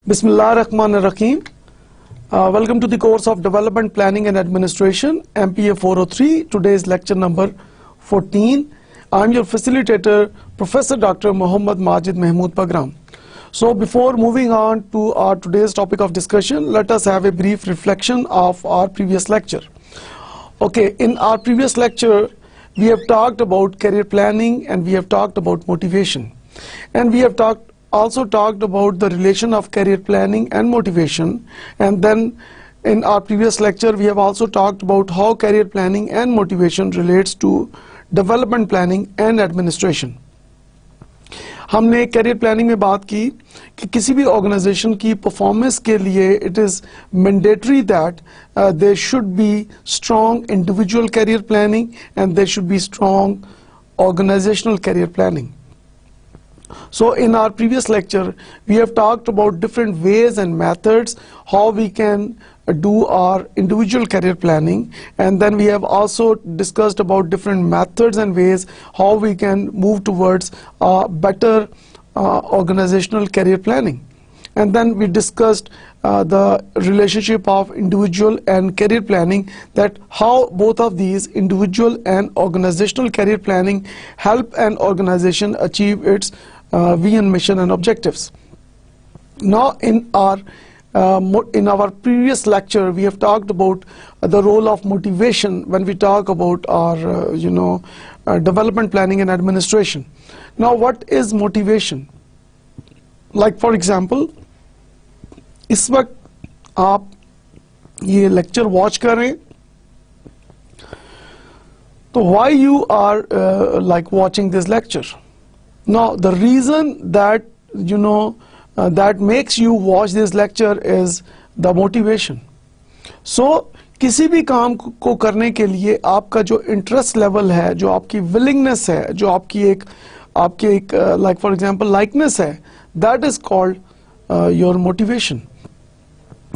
Bismillahirrahmanirrahim. Welcome to the course of Development Planning and Administration, MPA 403. Today's lecture number 14. I'm your facilitator, Professor Dr. Muhammad Majid Mahmood Pagram. So before moving on to our today's topic of discussion, let us have a brief reflection of our previous lecture. Okay, in our previous lecture, we have talked about career planning and we have talked about motivation. And we have also talked about the relation of career planning and motivation, and then in our previous lecture we have also talked about how career planning and motivation relates to development planning and administration. हमने career planning में बात की कि किसी भी organization की performance के लिए it is mandatory that there should be strong individual career planning and there should be strong organizational career planning. So in our previous lecture, we have talked about different ways and methods how we can do our individual career planning, and then we have also discussed about different methods and ways how we can move towards better organizational career planning. And then we discussed the relationship of individual and career planning, that how both of these individual and organizational career planning help an organization achieve its vision, mission and objectives. Now in our previous lecture we have talked about the role of motivation when we talk about our development planning and administration. Now what is motivation? Like for example, इस वक्त आप ये lecture watch कर रहे हैं, तो why you are like watching this lecture? Now the reason that that makes you watch this lecture is the motivation. So किसी भी काम को करने के लिए आपका जो interest level है, जो आपकी willingness है, जो आपकी एक like for example likeness है, that is called your motivation.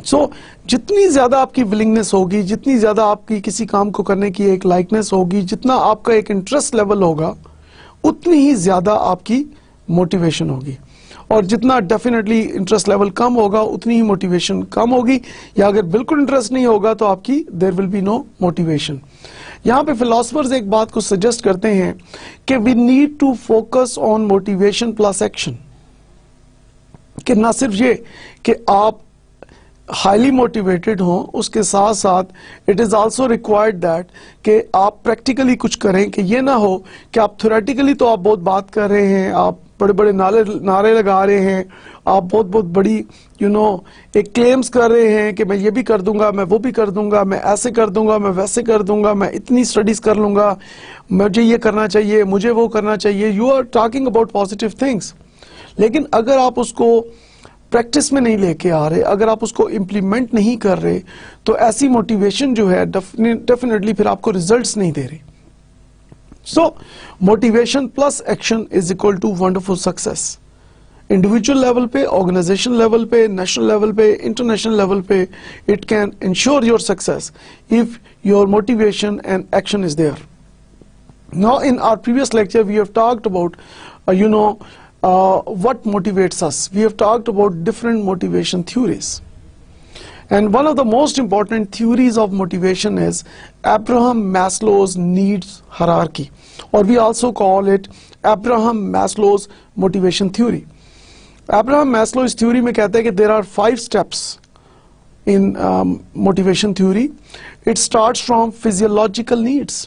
So जितनी ज़्यादा आपकी willingness होगी, जितनी ज़्यादा आपकी किसी काम को करने की एक likeness होगी, जितना आपका एक interest level होगा, उतनी ही ज़्यादा आपकी मोटिवेशन होगी. और जितना डेफिनेटली इंटरेस्ट लेवल कम होगा उतनी ही मोटिवेशन कम होगी, या अगर बिल्कुल इंटरेस्ट नहीं होगा तो आपकी there will be no motivation. यहाँ पे फिलोसफर्स एक बात को सजेस्ट करते हैं कि we need to focus on motivation plus action, कि ना सिर्फ ये कि आप हाईली मोटिवेटेड हों, उसके साथ साथ it is also required that कि आप प्रैक्टिकली कुछ करें, कि ये ना हो कि आप थ्योरेटिकली तो आप बहुत बात कर रहे हैं, आप बड़े बड़े नारे लगा रहे हैं, आप बहुत बड़ी एक क्लेम्स कर रहे हैं कि मैं ये भी कर दूंगा, मैं वो भी कर दूंगा, मैं ऐसे कर दूंगा, मैं वैसे कर दूंगा, मैं इतनी स्टडीज कर लूंगा, मुझे ये करना चाहिए, मुझे वो करना चाहिए. You are talking about positive things, लेकिन अगर आप उसको प्रैक्टिस में नहीं लेके आ रहे, अगर आप उसको इम्प्लीमेंट नहीं कर रहे, तो ऐसी मोटिवेशन जो है डेफिनेटली फिर आपको रिजल्ट्स नहीं दे रही. So motivation plus action is equal to wonderful success. Individual level पे, ऑर्गेनाइजेशन लेवल पे, नेशनल लेवल पे, इंटरनेशनल लेवल पे, it can ensure your success if your motivation and action is there. Now in our previous lecture we have talked about what motivates us. We have talked about different motivation theories, and one of the most important theories of motivation is Abraham Maslow's needs hierarchy, or we also call it Abraham Maslow's motivation theory. Abraham Maslow इस theory में कहते हैं कि there are 5 steps in motivation theory. It starts from physiological needs,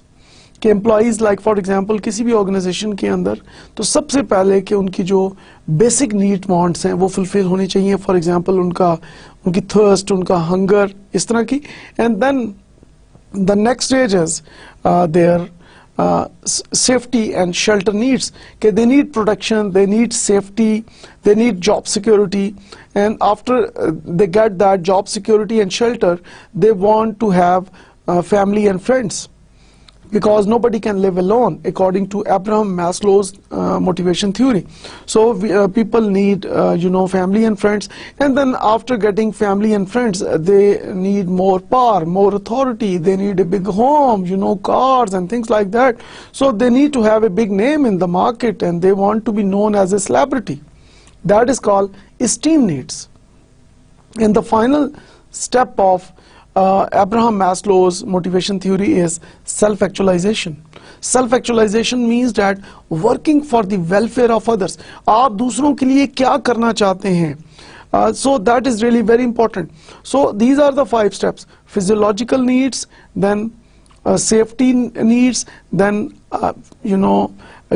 कि employees like for example किसी भी organisation के अंदर तो सबसे पहले कि उनकी जो बेसिक नीड वांट्स हैं वो फुलफिल होनी चाहिए. फॉर एग्जांपल उनकी थर्स्ट, उनका हंगर, इस तरह की. And then the next stage is their safety and shelter needs, कि they need protection, they need safety, they need job security, and after they get that job security and shelter, they want to have family and friends. because nobody can live alone according to Abraham Maslow's motivation theory. So people need family and friends, and then after getting family and friends, they need more power, more authority, they need a big home, cars and things like that. So they need to have a big name in the market, and they want to be known as a celebrity. That is called esteem needs. And the final step of Abraham Maslow's motivation theory is self-actualization. Self-actualization means that working for the welfare of others. आप दूसरों के लिए क्या करना चाहते हैं? So that is really very important. So these are the 5 steps: physiological needs, then safety needs, then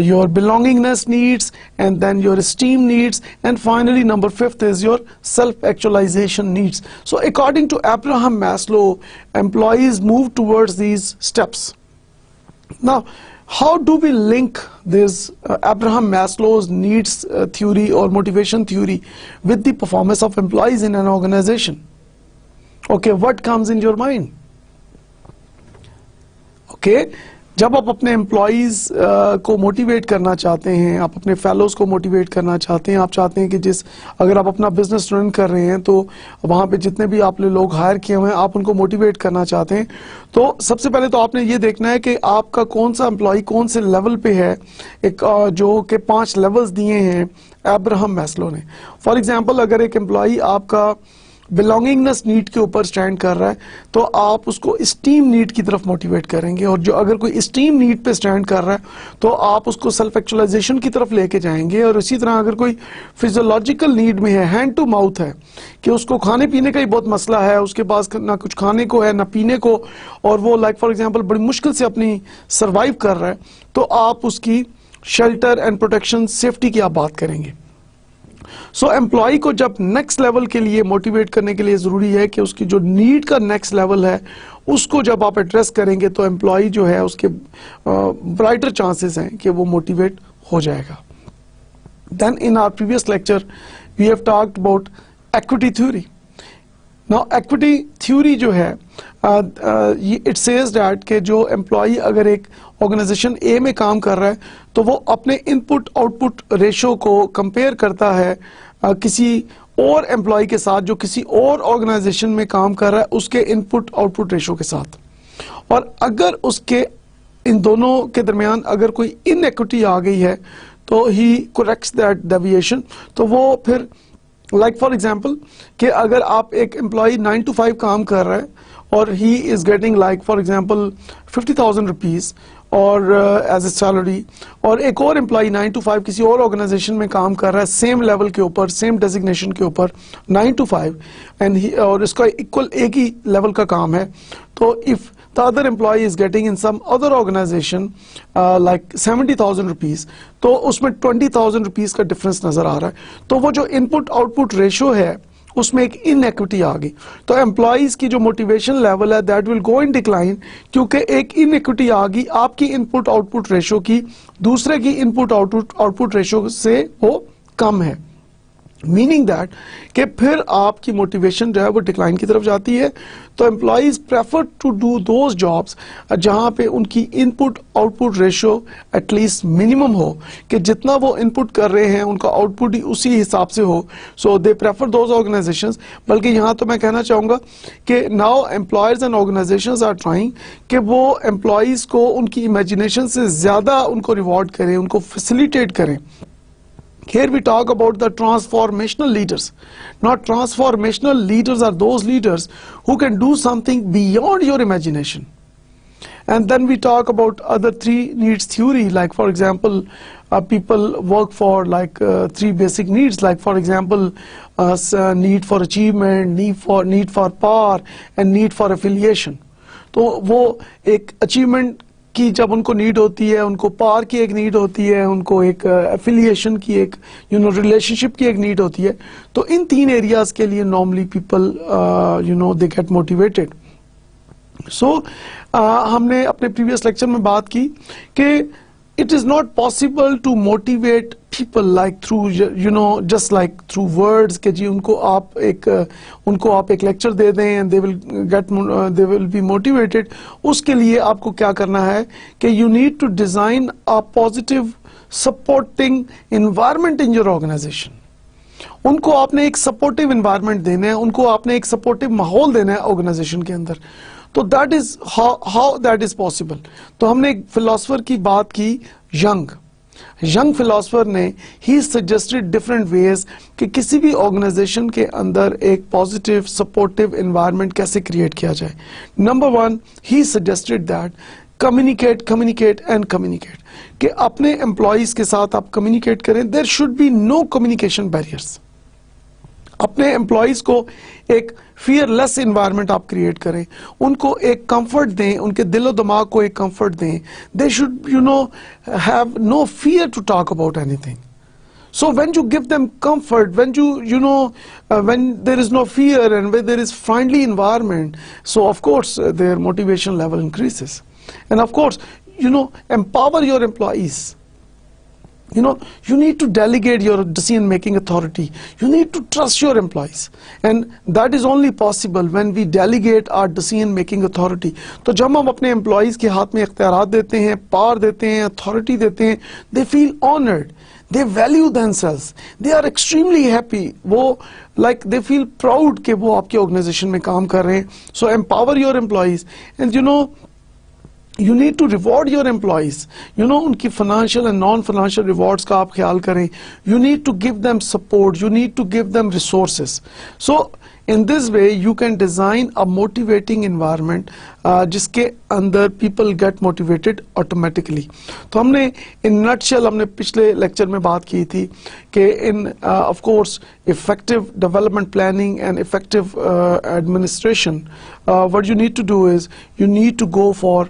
your belongingness needs, and then your esteem needs, and finally number 5th is your self-actualization needs. So according to Abraham Maslow, employees move towards these steps. Now, how do we link this Abraham Maslow's needs theory or motivation theory with the performance of employees in an organization? Okay, what comes in your mind? Okay, जब आप अपने employees को motivate करना चाहते हैं, आप अपने fellows को मोटिवेट करना चाहते हैं, आप चाहते हैं कि अगर आप अपना बिजनेस रन कर रहे हैं तो वहाँ पे जितने भी आपने लोग हायर किए हुए हैं आप उनको मोटिवेट करना चाहते हैं, तो सबसे पहले तो आपने ये देखना है कि आपका कौन सा एम्प्लॉय कौन से लेवल पे है। एक जो कि 5 लेवल्स दिए हैं अब्राहम मैस्लो ने। फॉर एग्जाम्पल, अगर एक एम्प्लॉय आपका बिलोंगिंगनेस नीड के ऊपर स्टैंड कर रहा है तो आप उसको स्टीम नीड की तरफ मोटिवेट करेंगे, और जो अगर कोई स्टीम नीड पे स्टैंड कर रहा है तो आप उसको सेल्फ एक्चुअलाइजेशन की तरफ लेके जाएंगे। और इसी तरह अगर कोई फिजियोलॉजिकल नीड में है, हैंड टू माउथ है, कि उसको खाने पीने का ही बहुत मसला है, उसके पास ना कुछ खाने को है ना पीने को, और वो लाइक फॉर एग्जांपल बड़ी मुश्किल से अपनी सर्वाइव कर रहा है, तो आप उसकी शेल्टर एंड प्रोटेक्शन सेफ्टी की आप बात करेंगे। सो एम्प्लॉय को जब नेक्स्ट लेवल के लिए मोटिवेट करने के लिए जरूरी है कि उसकी जो नीड का नेक्स्ट लेवल है उसको जब आप एड्रेस करेंगे तो एम्प्लॉय जो है उसके ब्राइटर चांसेस हैं कि वो मोटिवेट हो जाएगा। Then in our previous lecture we have talked about equity theory. Now equity theory जो है इट सेज दैट कि जो एम्प्लॉय अगर एक ऑर्गेनाइजेशन ए में काम कर रहा है तो वो अपने इनपुट आउटपुट रेशो को कंपेयर करता है किसी और एम्प्लॉय के साथ जो किसी और ऑर्गेनाइजेशन में काम कर रहा है उसके इनपुट आउटपुट रेशो के साथ, और अगर उसके इन दोनों के दरमियान अगर कोई इनइक्विटी आ गई है तो ही करेक्ट्स दैट डेविएशन। तो वो फिर लाइक फॉर एग्जांपल कि अगर आप एक एम्प्लॉय 9 to 5 काम कर रहा है और he is getting like for example 50,000 rupees और एज ए सैलरी, और एक और एम्प्लॉय 9 to 5 किसी और ऑर्गेनाइजेशन में काम कर रहा है सेम लेवल के ऊपर, सेम डेजिग्नेशन के ऊपर 9 to 5 एंड और इसका इक्वल एक ही लेवल का काम है, तो if the other employee is getting in some other organization like 70,000 rupees, तो उसमें 20,000 rupees का डिफरेंस नजर आ रहा है, तो वो जो इनपुट आउटपुट रेशो है उसमें एक इनइक्विटी आ गई, तो एम्प्लॉयज की जो मोटिवेशन लेवल है that will go in decline, क्योंकि एक इनइक्विटी आ गई आपकी इनपुट आउटपुट रेशो की दूसरे की इनपुट आउटपुट रेशो से वो कम है, मीनिंग दैट कि फिर आपकी मोटिवेशन जो है वो डिक्लाइन की तरफ जाती है। तो employees prefer to do those jobs जहां पे उनकी input output ratio at least minimum हो, कि जितना वो इनपुट कर रहे हैं उनका आउटपुट ही उसी हिसाब से हो, so they prefer those organizations. बल्कि यहाँ तो मैं कहना चाहूँगा कि now employers and organizations are trying कि वो एम्प्लॉयज को उनकी इमेजिनेशन से ज़्यादा उनको रिवॉर्ड करें, उनको फैसिलिटेट करें। Here we talk about the transformational leaders. Now, transformational leaders are those leaders who can do something beyond your imagination. And then we talk about other 3 needs theory, like for example, people work for like 3 basic needs, like for example, need for achievement, need for power, and need for affiliation. तो वो एक achievement की जब उनको need होती है, उनको power की एक नीड होती है, उनको एक एफिलिएशन की एक रिलेशनशिप की एक नीड होती है, तो इन 3 एरियाज के लिए normally people they get motivated. So हमने अपने प्रीवियस लेक्चर में बात की कि it is not possible to motivate people like through just like through words कि जी उनको आप एक लेक्चर दे दें and they will be motivated. उसके लिए आपको क्या करना है कि you need to design a positive supporting environment in your organization. उनको आपने एक सपोर्टिव एनवायरनमेंट देना है, उनको आपने एक सपोर्टिव माहौल देना है ऑर्गेनाइजेशन के अंदर. तो that is how that is possible. तो हमने एक फिलोसोफर की बात की, यंग फिलोसोफर ने ही सजेस्टेड डिफरेंट वेज कि किसी भी ऑर्गेनाइजेशन के अंदर एक पॉजिटिव सपोर्टिव एनवायरनमेंट कैसे क्रिएट किया जाए. नंबर 1 ही suggested that communicate and communicate, कि अपने एम्प्लॉइज के साथ आप कम्युनिकेट करें. There should be no communication barriers. अपने एम्प्लॉइज को एक फियरलेस एनवायरनमेंट आप क्रिएट करें, उनको एक कंफर्ट दें, उनके दिलो दिमाग को एक कंफर्ट दें. They should have no fear to talk about anything. So when you give them comfort, when when there is no fear and when there is friendly environment, so of course their motivation level increases. And of course, empower your employees. You need to delegate your decision making authority. You need to trust your employees, and that is only possible when we delegate our decision making authority. तो जब हम अपने employees के हाथ में इख्तियारात देते हैं, power देते हैं, authority देते हैं, they feel honored, they value themselves, they are extremely happy. वो like they feel proud कि वो आपके organization में काम कर रहे हैं. So empower your employees, and you need to reward your employees. उनकी financial and non-financial rewards का आप ख्याल करें. You need to give them support. You need to give them resources. So in this way you can design a motivating environment जिसके अंदर people get motivated automatically. तो हमने in nutshell हमने पिछले lecture में बात की थी कि in of course effective development planning and effective administration, what you need to do is you need to go for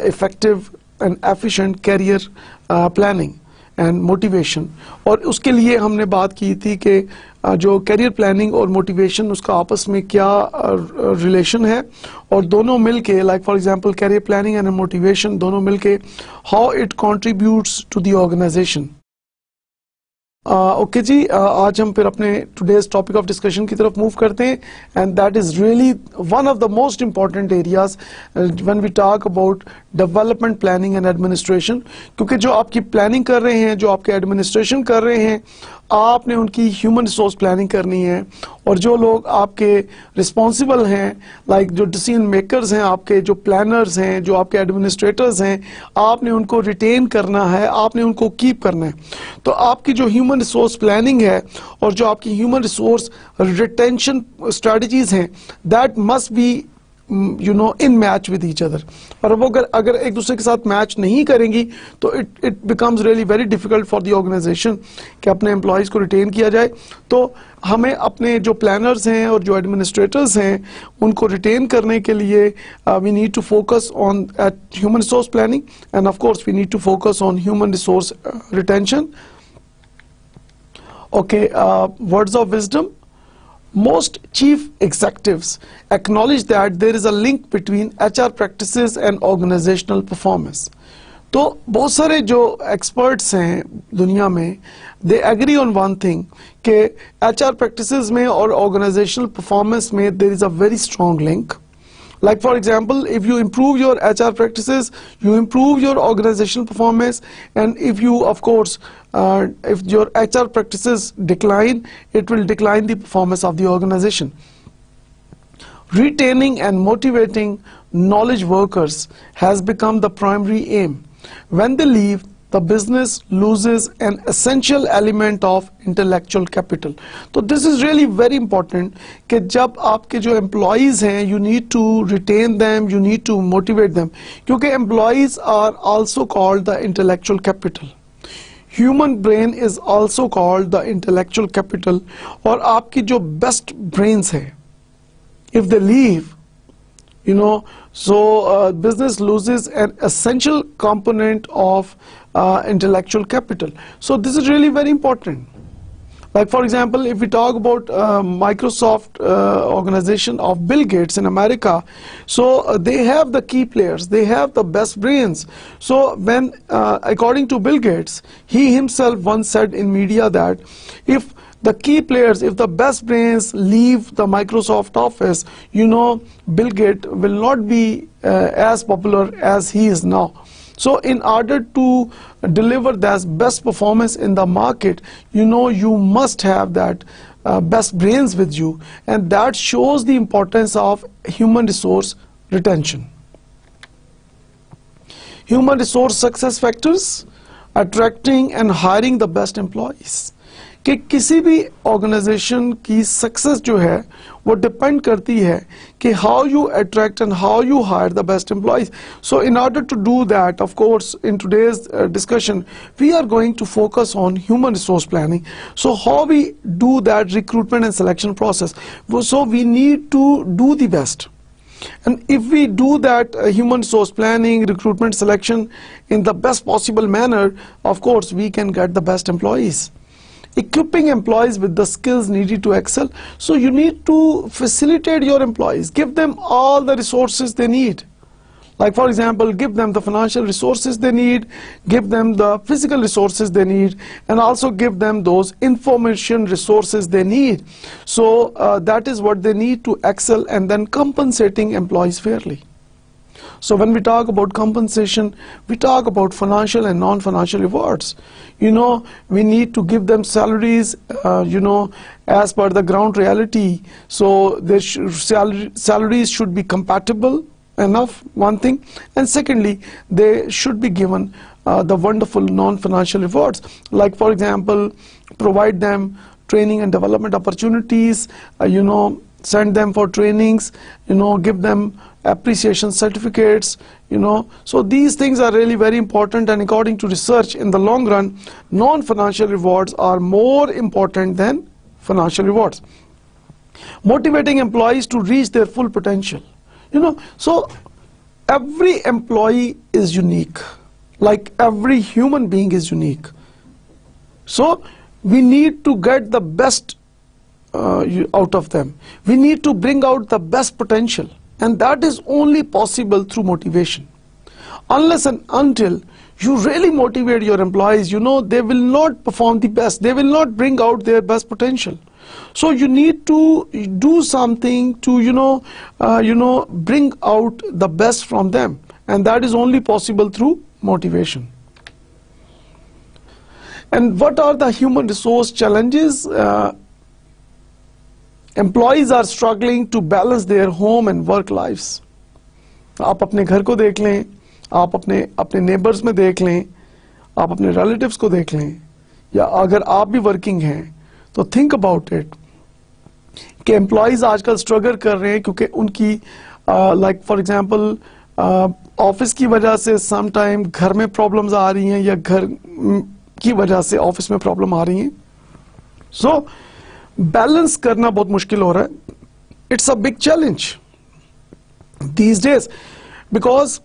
effective and efficient career planning and motivation. और उसके लिए हमने बात की थी कि जो career planning और motivation उसका आपस में क्या relation है, और दोनों मिलके like for example career planning and motivation दोनों मिलके how it contributes to the organization. Okay ji, आज हम फिर अपने टुडेज टॉपिक ऑफ डिस्कशन की तरफ मूव करते हैं, and that is really one of the most important areas when we talk about development planning and administration. क्योंकि जो आपकी प्लानिंग कर रहे हैं, जो आपके एडमिनिस्ट्रेशन कर रहे हैं, आपने उनकी ह्यूमन रिसोर्स प्लानिंग करनी है, और जो लोग आपके रिस्पॉन्सिबल हैं लाइक जो डिसीजन मेकर्स हैं, आपके जो प्लानर्स हैं, जो आपके एडमिनिस्ट्रेटर्स हैं, आपने उनको रिटेन करना है, आपने उनको कीप करना है. तो आपकी जो ह्यूमन रिसोर्स प्लानिंग है और जो आपकी ह्यूमन रिसोर्स रिटेंशन स्ट्रेटजीज हैं, that must be in match with each other. और वो अगर एक दूसरे के साथ मैच नहीं करेंगी तो it becomes really very difficult for the organization कि अपने एम्प्लॉयज को रिटेन किया जाए. तो हमें अपने जो प्लानर्स हैं और जो एडमिनिस्ट्रेटर्स हैं उनको रिटेन करने के लिए we need to focus on at human resource planning, and of course we need to focus on human resource retention. Okay, words of wisdom. Most chief executives acknowledge that there is a link between HR practices and organizational performance. तो बहुत सारे जो experts हैं दुनिया में, they agree on one thing कि HR practices में और organizational performance में there is a very strong link. Like for example, if you improve your HR practices, you improve your organizational performance, and if you, of course, if your HR practices decline, it will decline the performance of the organization. Retaining and motivating knowledge workers has become the primary aim. When they leave, the business loses an essential element of intellectual capital. So this is really very important कि जब आपके जो employees हैं, you need to retain them, you need to motivate them, क्योंकि employees are also called the intellectual capital. Human brain is also called the intellectual capital. और आपकी जो best brains है, if they leave, so business loses an essential component of intellectual capital. So this is really very important. Like for example, if we talk about Microsoft organization of Bill Gates in America, so they have the key players, they have the best brains. So when, according to Bill Gates, he himself once said in media that if the key players, if the best brains leave the Microsoft office, you know, Bill Gates will not be as popular as he is now. So in order to deliver that best performance in the market, you know, you must have that best brains with you, and that shows the importance of human resource retention. Human resource success factors: attracting and hiring the best employees. कि किसी भी organisation की success जो है वो depend करती है कि how you attract and how you hire the best employees. So in order to do that, of course in today's discussion we are going to focus on human resource planning. So how we do that recruitment and selection process. So we need to do the best. And if we do that human resource planning, recruitment, selection in the best possible manner, of course we can get the best employees. Equipping employees with the skills needed to excel. So you need to facilitate your employees, give them all the resources they need. Like for example, give them the financial resources they need, give them the physical resources they need, and also give them those information resources they need. So that is what they need to excel, and then compensating employees fairly. So when we talk about compensation, we talk about financial and non-financial rewards. You know, we need to give them salaries, you know, as per the ground reality. So their salaries should be compatible enough, one thing, and secondly, they should be given the wonderful non-financial rewards. Like for example, provide them training and development opportunities, you know, send them for trainings, you know, give them appreciation certificates, you know. So these things are really very important, and according to research, in the long run, non-financial rewards are more important than financial rewards. Motivating employees to reach their full potential. You know, so every employee is unique, like every human being is unique. So we need to get the best out of them. We need to bring out the best potential, and that is only possible through motivation. Unless and until you really motivate your employees, you know, they will not perform the best, they will not bring out their best potential. So you need to do something to, you know, bring out the best from them, and that is only possible through motivation. And what are the human resource challenges? Employees are struggling to balance their home and work lives. आप अपने घर को देख लें, आप अपने neighbours में देख लें, आप अपने रिलेटिव्स को देख लें, या अगर आप भी वर्किंग हैं तो थिंक अबाउट इट कि एम्प्लॉयज आजकल स्ट्रगल कर रहे हैं क्योंकि उनकी लाइक फॉर एग्जांपल ऑफिस की वजह से सम टाइम घर में प्रॉब्लम्स आ रही हैं, या घर की वजह से ऑफिस में प्रॉब्लम आ रही हैं. सो बैलेंस करना बहुत मुश्किल हो रहा है. It's a big challenge these days, because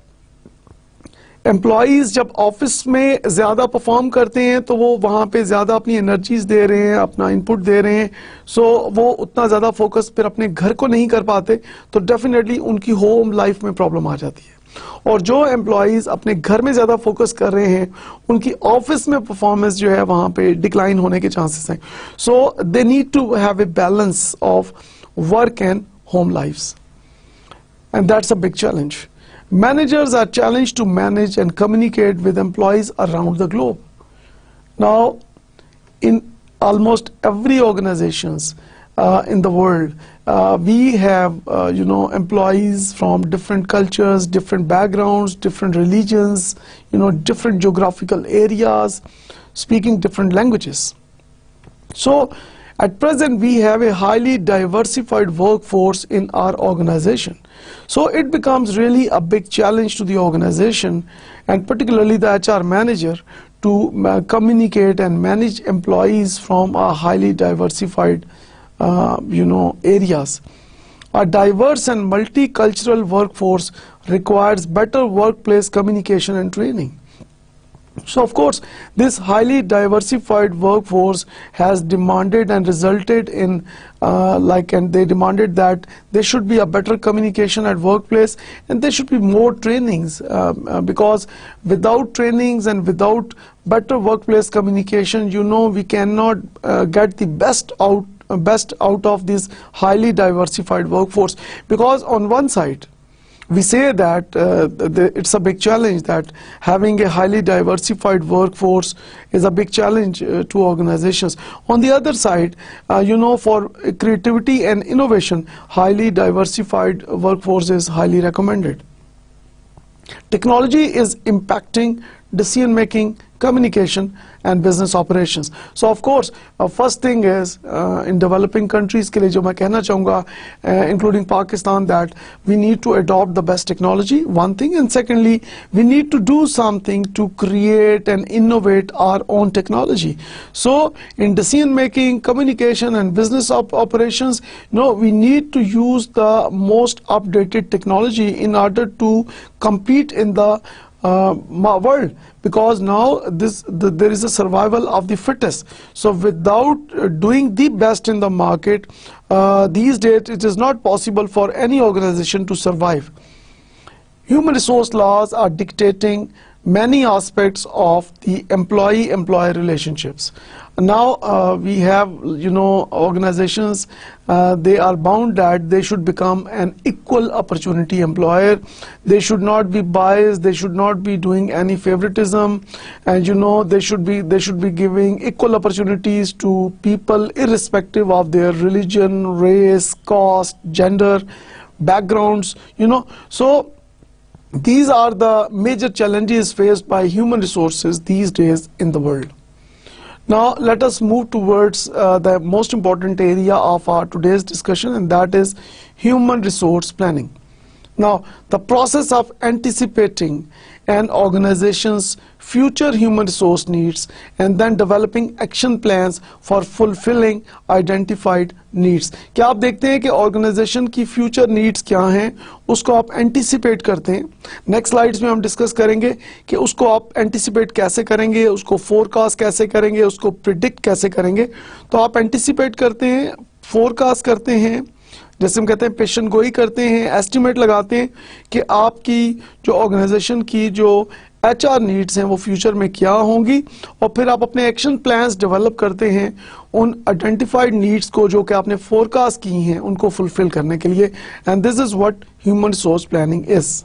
employees जब ऑफिस में ज्यादा परफॉर्म करते हैं तो वो वहां पे ज्यादा अपनी एनर्जीज दे रहे हैं, अपना इनपुट दे रहे हैं. सो वो उतना ज्यादा फोकस फिर अपने घर को नहीं कर पाते, तो डेफिनेटली उनकी होम लाइफ में प्रॉब्लम आ जाती है. और जो एम्प्लॉयज अपने घर में ज्यादा फोकस कर रहे हैं, उनकी ऑफिस में परफॉर्मेंस जो है वहां पे डिक्लाइन होने के चांसेस हैं. So they need to have a balance of work and home lifes, and that's a big challenge. Managers are challenged to manage and communicate with employees around the globe. Now, in almost every organizations in the world, we have you know, employees from different cultures, different backgrounds, different religions, you know, different geographical areas, speaking different languages. So at present we have a highly diversified workforce in our organization. So it becomes really a big challenge to the organization, and particularly the HR manager, to communicate and manage employees from a highly diversified you know, areas. A diverse and multicultural workforce requires better workplace communication and training. So of course, this highly diversified workforce has demanded and resulted in and they demanded that there should be a better communication at workplace, and there should be more trainings because without trainings and without better workplace communication, you know, we cannot get the best out of this highly diversified workforce. Because on one side, we say that it's a big challenge, that having a highly diversified workforce is a big challenge to organizations. On the other side, you know, for creativity and innovation, highly diversified workforce is highly recommended. Technology is impacting decision making, communication and business operations. So of course, first thing is in developing countries के लिए जो मैं कहना चाहूँगा, including Pakistan, that we need to adopt the best technology, one thing, and secondly, we need to do something to create and innovate our own technology. So in decision making, communication and business operations, no, we need to use the most updated technology in order to compete in the world, because now there is a survival of the fittest. So without doing the best in the market, these days it is not possible for any organization to survive. Human resource laws are dictating many aspects of the employee-employer relationships. Now we have, you know, organizations, they are bound that they should become an equal opportunity employer. They should not be biased, they should not be doing any favoritism, and you know, they should be giving equal opportunities to people irrespective of their religion, race, caste, gender, backgrounds, you know. So these are the major challenges faced by human resources these days in the world. Now let us move towards the most important area of our today's discussion, and that is human resource planning. Now, the process of anticipating an organization's future human resource needs and then developing action plans for fulfilling identified needs. क्या आप देखते हैं कि organisation की future needs क्या हैं, उसको आप एंटिसिपेट करते हैं. नेक्स्ट स्लाइड्स में हम डिस्कस करेंगे कि उसको आप एंटिसिपेट कैसे करेंगे, उसको फोरकास्ट कैसे करेंगे, उसको प्रिडिक्ट कैसे करेंगे. तो आप एंटिसिपेट करते हैं, फोरकास्ट करते हैं, जैसे हम कहते हैं पेशन गोई करते हैं, एस्टिमेट लगाते हैं कि आपकी जो ऑर्गेनाइजेशन की जो HR नीड्स हैं वो फ्यूचर में क्या होंगी, और फिर आप अपने एक्शन प्लान्स डेवलप करते हैं उन आइडेंटिफाइड नीड्स को जो कि आपने फोरकास्ट की हैं उनको फुलफिल करने के लिए. And this is what human resource planning is.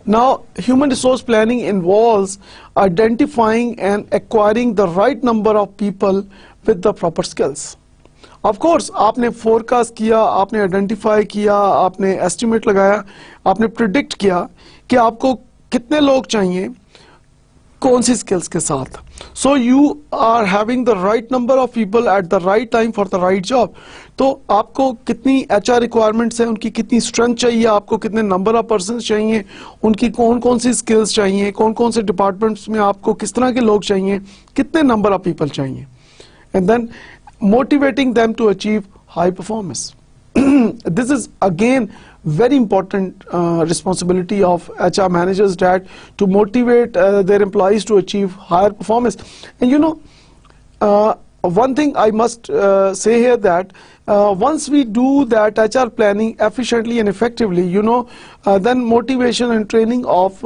Now, human resource planning involves identifying and acquiring the right number of people with the proper skills. Of course, आपने फोरकास्ट किया, आपने आइडेंटिफाई किया, आपने एस्टिमेट लगाया, आपने प्रिडिक्ट किया कि आपको कितने लोग चाहिए, कौन सी स्किल्स के साथ. So you are having the right number of people at the right time for the right job. तो आपको कितनी HR रिक्वायरमेंट्स हैं, उनकी कितनी स्ट्रेंथ चाहिए, आपको कितने नंबर ऑफ पर्सन चाहिए, उनकी कौन कौन सी स्किल्स चाहिए, कौन कौन से डिपार्टमेंट्स में आपको किस तरह के लोग चाहिए, कितने नंबर ऑफ पीपल चाहिए, and then motivating them to achieve high performance. This is again very important responsibility of HR managers, that to motivate their employees to achieve higher performance. And you know, one thing I must say here, that once we do that HR planning efficiently and effectively, you know, then motivation and training of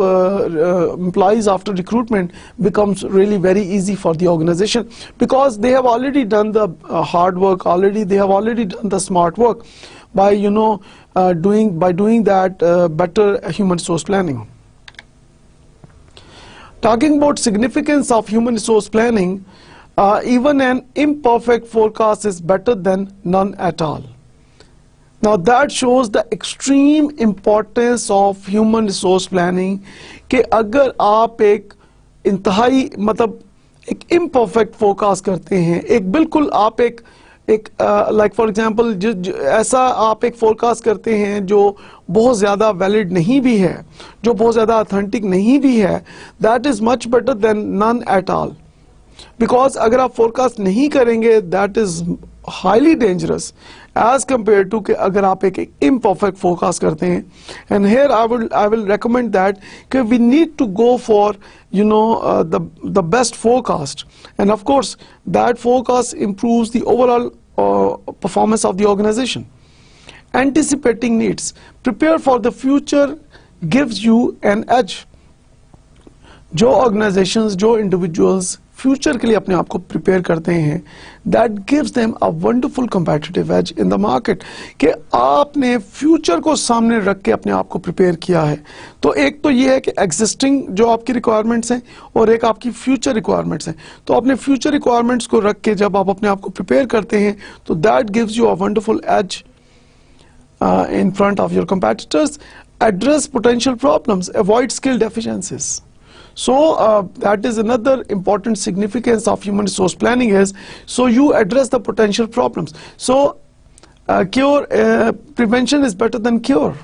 employees after recruitment becomes really very easy for the organization, because they have already done the hard work, they have already done the smart work by, you know, doing that better human resource planning. Talking about significance of human resource planning, even an imperfect forecast is better than none at all. Now that shows the extreme importance of human resource planning, कि अगर आप एक इंतहाई मतलब एक imperfect forecast करते हैं, एक बिल्कुल आप एक like for example ऐसा आप एक forecast करते हैं जो बहुत ज़्यादा valid नहीं भी है, जो बहुत ज़्यादा authentic नहीं भी है, that is much better than none at all. Because अगर आप फोरकास्ट नहीं करेंगे that is highly dangerous as compared to कि अगर आप एक इम्परफेक्ट फोरकास्ट करते हैं. And here I will recommend that कि we need to go for the best forecast, and of course that forecast improves the overall performance of the organization. Anticipating needs, prepare for the future gives you an edge. जो organizations, जो individuals future के लिए अपने आप को prepare करते हैं, that gives them a wonderful competitive edge in the market, कि आपने फ्यूचर को सामने रख के अपने आप को प्रिपेयर किया है. तो एक तो ये है कि एग्जिस्टिंग जो आपकी रिक्वायरमेंट्स हैं और एक आपकी फ्यूचर रिक्वायरमेंट्स हैं. तो अपने फ्यूचर रिक्वायरमेंट्स को रख के जब आप अपने आप को प्रिपेयर करते हैं तो that gives you a wonderful edge in front of your competitors. Address potential problems, avoid skill deficiencies. So that is another important significance of human resource planning is, so you address the potential problems. So prevention is better than cure.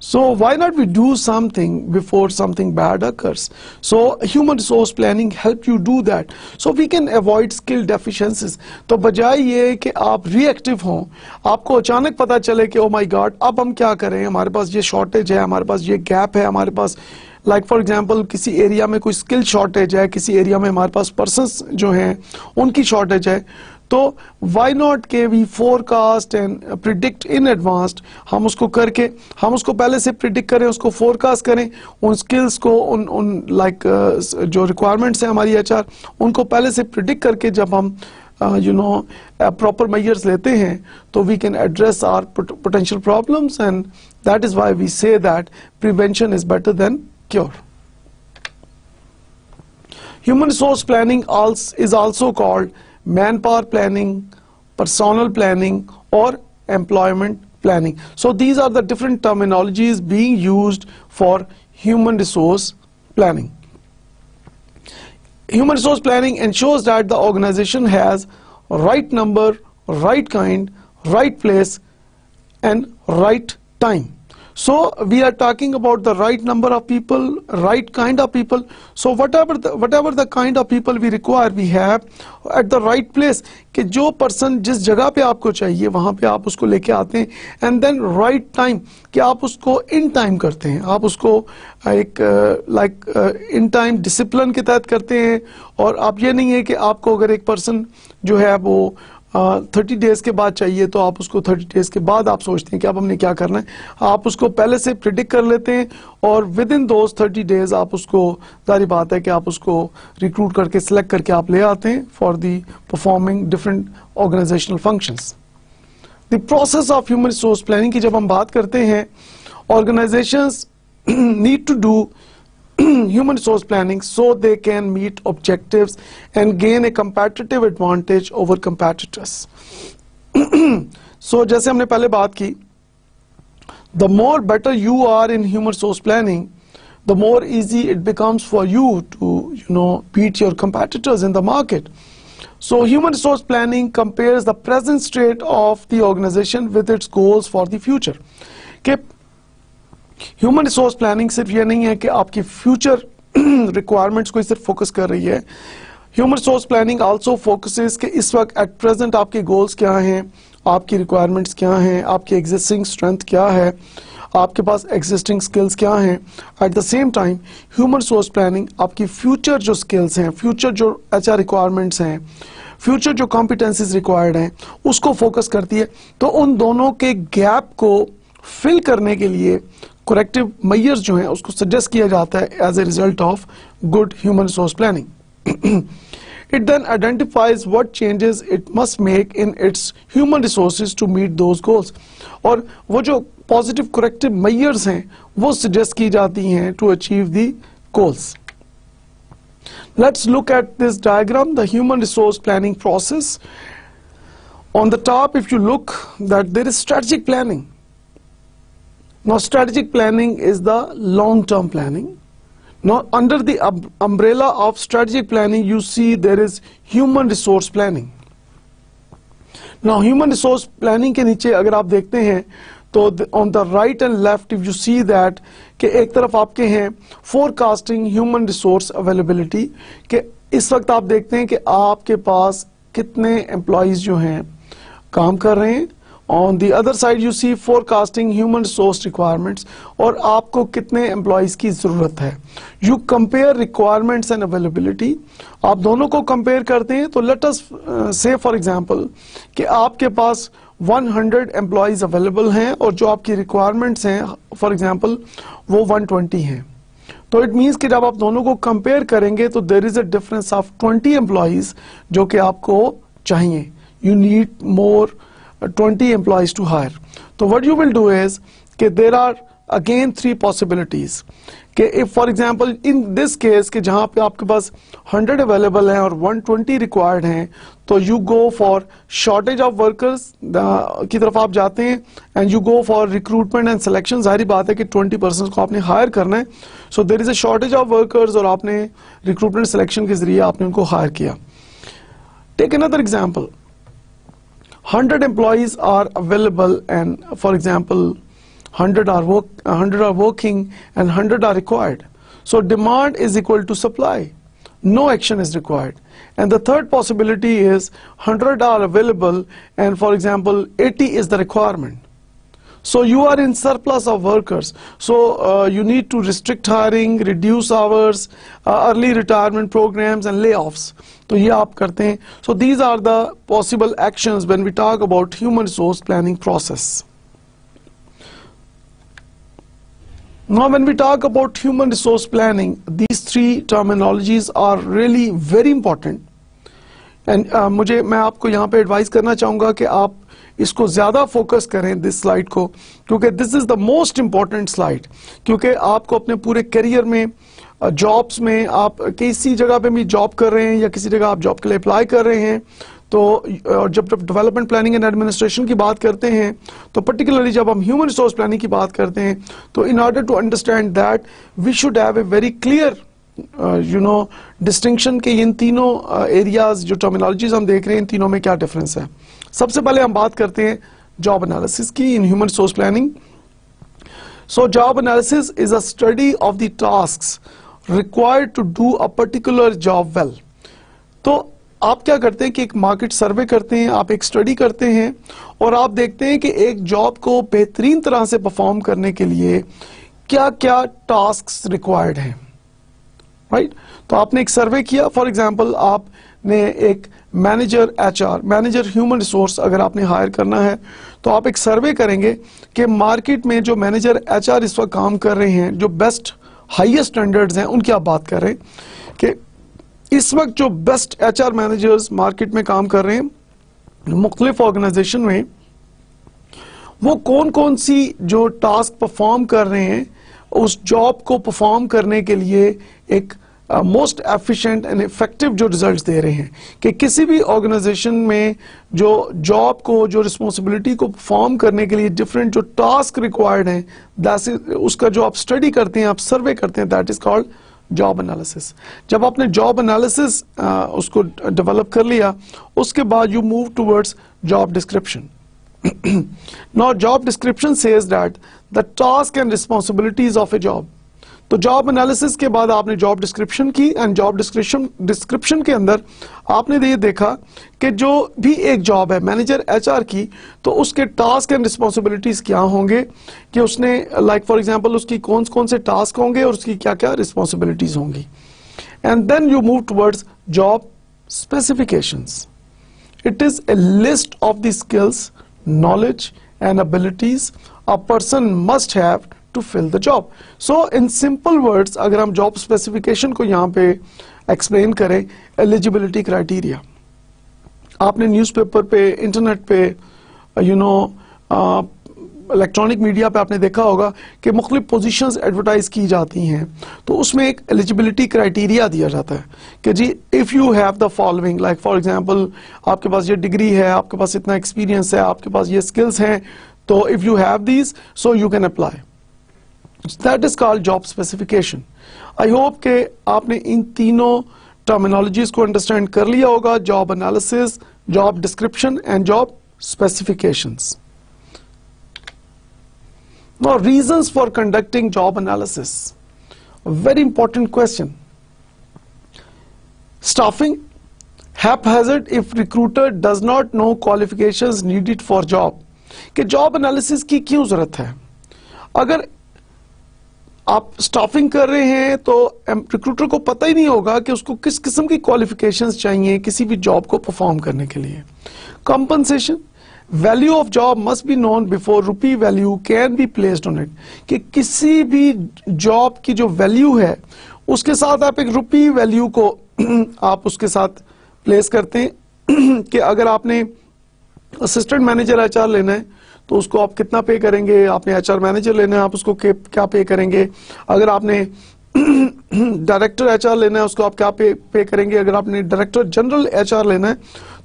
So why not we do something before something bad occurs? So human resource planning help you do that. So we can avoid skill deficiencies. तो बजाय ये कि आप reactive हों, आपको अचानक पता चले कि oh my God, अब हम क्या करें, हमारे पास ये shortage है, हमारे पास ये gap है, हमारे पास लाइक फॉर एग्जाम्पल किसी एरिया में कोई स्किल शॉर्टेज है, किसी एरिया में हमारे पास पर्सन्स जो हैं उनकी शॉर्टेज है, तो वाई नॉट के we forecast and predict in advanced. हम उसको करके हम उसको पहले से प्रिडिक्ट करें, उसको फोरकास्ट करें, उन स्किल्स को उन लाइक जो रिक्वायरमेंट्स हैं हमारी HR उनको पहले से प्रिडिक्ट करके जब हम प्रॉपर मेजर्स लेते हैं तो we can address our potential problems, and that is why we say that prevention is better than cure. Human resource planning is also called manpower planning, personnel planning, or employment planning. So these are the different terminologies being used for human resource planning. Human resource planning ensures that the organization has right number, right kind, right place, and right time. So we are talking about the right number of people, right kind of people. So whatever the kind of people we require, we have at the right place. कि जो person जिस जगह पे आपको चाहिए वहाँ पे आप उसको लेके आते हैं, and then right time कि आप उसको in time करते हैं, आप उसको एक in time discipline के तहत करते हैं. और आप ये नहीं है कि आपको अगर एक person जो है वो 30 डेज के बाद चाहिए तो आप उसको 30 डेज के बाद आप सोचते हैं कि अब हमने क्या करना है. आप उसको पहले से प्रिडिक्ट कर लेते हैं और विद इन दोज 30 डेज आप उसको, जारी बात है कि आप उसको रिक्रूट करके सिलेक्ट करके आप ले आते हैं for the performing different organizational functions. The process of human resource planning की जब हम बात करते हैं, organizations need to do human resource planning so they can meet objectives and gain a competitive advantage over competitors. So जैसे हमने पहले बात की, the more better you are in human resource planning, the more easy it becomes for you to beat your competitors in the market. So human resource planning compares the present state of the organization with its goals for the future. कि human resource planning सिर्फ ये नहीं है कि आपकी future requirements को सिर्फ focus कर रही है. Human resource planning also focuses कि इस वक्त एट प्रेजेंट आपके गोल्स क्या हैं, आपकी रिक्वायरमेंट्स क्या हैं, आपकी एग्जिस्टिंग स्ट्रेंथ क्या है, आपके पास एग्जिस्टिंग स्किल्स क्या हैं. At the same time human resource planning आपकी फ्यूचर जो स्किल्स हैं, फ्यूचर जो HR रिक्वायरमेंट्स हैं, फ्यूचर जो कॉम्पिटेंसीज रिक्वायर्ड हैं उसको फोकस करती है. तो उन दोनों के गैप को फिल करने के लिए करेक्टिव मेजर्स जो हैं उसको सजेस्ट किया जाता है as a result of good human resource planning. It then identifies what changes it must make in its human resources to meet those goals. और वो जो पॉजिटिव करेक्टिव मेजर्स हैं वो सजेस्ट की जाती हैं to achieve the goals. Let's look at this diagram, the human resource planning process. On the top if you look that there is strategic planning. Now strategic planning is the long-term planning. Now under the umbrella of strategic planning you see there is human resource planning. Now human resource planning के नीचे अगर आप देखते हैं तो on the right and left if you see that कि एक तरफ आपके हैं forecasting human resource availability, कि इस वक्त आप देखते हैं कि आपके पास कितने एम्प्लॉयज जो हैं काम कर रहे हैं. On the other side you see forecasting human resource requirements, और आपको कितने एम्प्लॉयज की जरूरत है. You compare requirements and availability. आप दोनों को कंपेयर करते हैं. तो लेट अस से फॉर एग्जांपल कि आपके पास 100 एम्प्लॉयज अवेलेबल हैं और जो आपकी रिक्वायरमेंट्स हैं फॉर एग्जांपल वो 120 हैं. तो इट मीन्स कि जब आप दोनों को कंपेयर करेंगे तो there is a difference of 20 employees जो कि आपको चाहिए. You need more 20 employees to hire. So what you will do is कि there are again 3 possibilities. कि if for example in this case कि जहाँ पे आपके पास 100 available हैं और 120 required हैं, तो you go for shortage of workers की तरफ आप जाते हैं and you go for recruitment and selection. जाहिर बात है कि 20% को आपने hire करना है. So there is a shortage of workers और आपने recruitment selection के जरिए आपने उनको hire किया. Take another example. 100 employees are available and for example 100 are working and 100 are required. So demand is equal to supply. No action is required. And the third possibility is 100 are available and for example 80 is the requirement. So you are in surplus of workers. So you need to restrict hiring, reduce hours, early retirement programs and layoffs. तो ये आप करते हैं. So these are the possible actions when we talk about human resource planning process. Now when we talk about human resource planning, these 3 terminologies are really very important. And मैं आपको यहाँ पे advice करना चाहूँगा कि आप इसको ज़्यादा फोकस करें दिस स्लाइड को, क्योंकि this is the most important slide. क्योंकि आपको अपने पूरे करियर में जॉब्स में आप किसी जगह पे भी जॉब कर रहे हैं या किसी जगह आप जॉब के लिए अप्लाई कर रहे हैं, तो जब डेवलपमेंट प्लानिंग एंड एडमिनिस्ट्रेशन की बात करते हैं, तो पर्टिकुलरली जब हम ह्यूमन रिसोर्स प्लानिंग की बात करते हैं, तो in order to understand that we should have a very clear distinction के इन तीनों एरियाज जो टर्मिनोलॉजीज हम देख रहे हैं इन तीनों में क्या डिफरेंस है. सबसे पहले हम बात करते हैं जॉब एनालिसिस की in human resource planning. So job analysis is a study of the tasks required to do a particular job well. तो आप क्या करते हैं कि एक मार्केट सर्वे करते हैं, आप एक स्टडी करते हैं और आप देखते हैं कि एक जॉब को बेहतरीन तरह से परफॉर्म करने के लिए क्या क्या टास्क्स रिक्वायर्ड हैं. राइट. तो आपने एक सर्वे किया. फॉर एग्जांपल आपने एक manager HR, manager human resource अगर आपने हायर करना है, तो आप एक सर्वे करेंगे कि मार्केट में जो मैनेजर एचआर इस वक्त काम कर रहे हैं, जो बेस्ट हाईएस्ट स्टैंडर्ड्स हैं उनकी आप बात कर रहे हैं कि इस वक्त जो बेस्ट एचआर मैनेजर्स मार्केट में काम कर रहे हैं मुख्तलिफ ऑर्गेनाइजेशन में, वो कौन कौन सी जो टास्क परफॉर्म कर रहे हैं उस जॉब को परफॉर्म करने के लिए एक मोस्ट एफिशिएंट एंड इफेक्टिव जो रिजल्ट्स दे रहे हैं. कि किसी भी ऑर्गेनाइजेशन में जो जॉब को, जो रिस्पॉन्सिबिलिटी को परफॉर्म करने के लिए डिफरेंट जो टास्क रिक्वायर्ड हैं, उसका जो आप स्टडी करते हैं, आप सर्वे करते हैं, that is called job analysis. जब आपने जॉब एनालिसिस उसको डेवलप कर लिया, उसके बाद you move towards job description. Now job description says that the task and responsibilities of a job. तो जॉब एनालिसिस के बाद आपने जॉब डिस्क्रिप्शन की एंड जॉब डिस्क्रिप्शन के अंदर आपने ये देखा कि जो भी एक जॉब है मैनेजर एचआर की, तो उसके टास्क एंड रिस्पॉन्सिबिलिटीज क्या होंगे, कि उसने लाइक फॉर एग्जांपल उसकी कौन कौन से टास्क होंगे और उसकी क्या क्या रिस्पॉन्सिबिलिटीज होंगी. And then you move towards job specifications. It is a list of the skills, knowledge and abilities a person must have to fill the job. So in simple words, अगर हम job specification को यहाँ पे explain करें, eligibility criteria. आपने newspaper पे, internet पे, electronic media पे आपने देखा होगा कि मुख्तलिफ पोजीशंस एडवर्टाइज की जाती हैं, तो उसमें एक एलिजिबिलिटी क्राइटेरिया दिया जाता है कि जी if you have the following, like for example आपके पास ये डिग्री है, आपके पास इतना एक्सपीरियंस है, आपके पास ये स्किल्स हैं, तो if you have these so you can apply. That is called job specification. I hope कि आपने इन तीनों टर्मिनोलॉजीज को अंडरस्टैंड कर लिया होगा: job analysis, job description and job specifications. Now, reasons for conducting job analysis. A very important question. Staffing, haphazard if recruiter does not know qualifications needed for job. कि job analysis की क्यों जरूरत है? अगर आप स्टाफिंग कर रहे हैं तो रिक्रूटर को पता ही नहीं होगा कि उसको किस किस्म की क्वालिफिकेशंस चाहिए किसी भी जॉब को परफॉर्म करने के लिए. Compensation, value of job must be known before rupee value can be placed on it. कि किसी भी जॉब की जो वैल्यू है उसके साथ आप एक रुपी वैल्यू को आप उसके साथ प्लेस करते हैं. कि अगर आपने असिस्टेंट मैनेजर एचआर लेना है तो उसको आप कितना पे करेंगे, आपने एचआर मैनेजर लेना है आप उसको क्या पे करेंगे, अगर आपने डायरेक्टर एचआर लेना है उसको आप क्या पे करेंगे, अगर आपने डायरेक्टर जनरल एचआर लेना है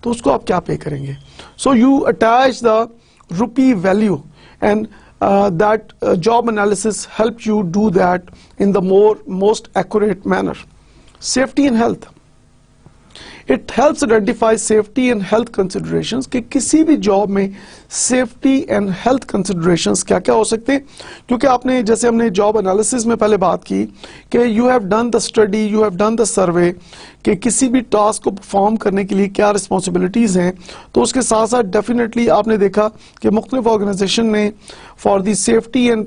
तो उसको आप क्या पे करेंगे. So you attach the rupee value and that job analysis helps you do that in the most accurate manner. Safety and health. It helps identify safety and health considerations कि किसी भी जॉब में सेफ्टी एंड हेल्थ कंसिडरेशंस क्या क्या हो सकते हैं. क्योंकि आपने जैसे हमने जॉब एनालिसिस में पहले बात की कि you have done the study, you have done the survey कि किसी भी टास्क को परफॉर्म करने के लिए क्या रिस्पॉन्सिबिलिटीज हैं. तो उसके साथ साथ डेफिनेटली आपने देखा कि मुख्तलिफ ऑर्गेनाइजेशन ने for the safety and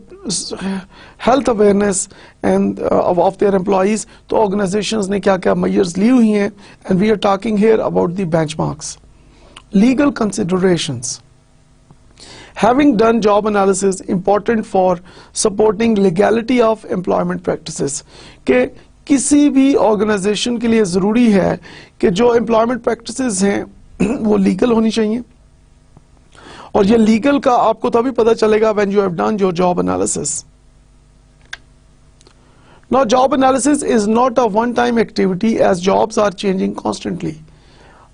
health awareness and of their employees तो ऑर्गेनाइजेशंस ने क्या क्या मेजर्स ली हुई हैं. And we are talking here about the benchmarks. Legal considerations. Having done job analysis important for supporting legality of employment practices. कि किसी भी ऑर्गेनाइजेशन के लिए जरूरी है कि जो एम्प्लॉयमेंट प्रैक्टिसेस हैं वो लीगल होनी चाहिए. और ये लीगल का आपको तभी पता चलेगा when you have done your job analysis. Now job analysis is not a one-time activity as jobs are changing constantly.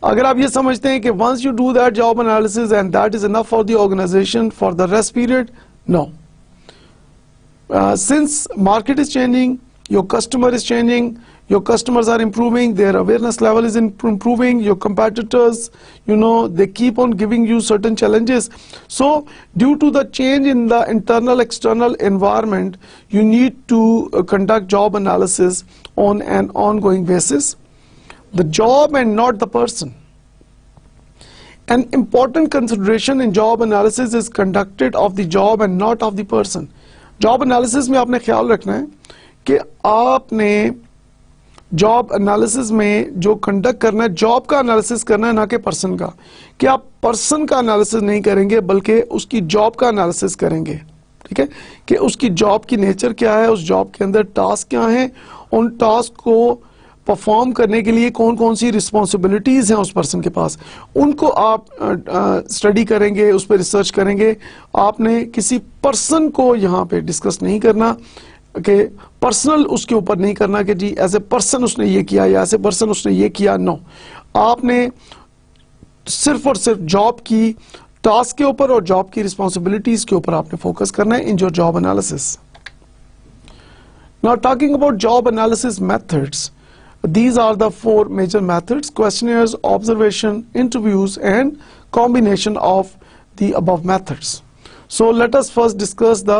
अगर आप ये समझते हैं कि once you do that job analysis and that is enough for the organization for the rest period, no. Since market is changing, your customer is changing, your customers are improving, their awareness level is improving, your competitors, they keep on giving you certain challenges. So due to the change in the internal external environment, you need to conduct job analysis on an ongoing basis. The job and not the person. An important consideration in job analysis is conducted of the job and not of the person. Job analysis में आपने ख्याल रखना है कि आपने job analysis में जो conduct करना है जॉब का एनालिसिस करना है ना कि पर्सन का. कि आप पर्सन का एनालिसिस नहीं करेंगे बल्कि उसकी जॉब का एनालिसिस करेंगे. ठीक है कि उसकी जॉब की नेचर क्या है, उस जॉब के अंदर टास्क क्या है, उन टास्क को परफॉर्म करने के लिए कौन कौन सी रिस्पॉन्सिबिलिटीज हैं उस पर्सन के पास, उनको आप स्टडी करेंगे, उस पर रिसर्च करेंगे. आपने किसी पर्सन को यहाँ पे डिस्कस नहीं करना कि पर्सनल उसके ऊपर नहीं करना कि जी एज ए पर्सन उसने ये किया या एज ए पर्सन उसने ये किया. नो, आपने सिर्फ और सिर्फ जॉब की टास्क के ऊपर और जॉब की रिस्पॉन्सिबिलिटीज के ऊपर आपने फोकस करना है in your job analysis. Now talking about job analysis methods. These are the four major methods: questionnaires, observation, interviews, and combination of the above methods. So let us first discuss the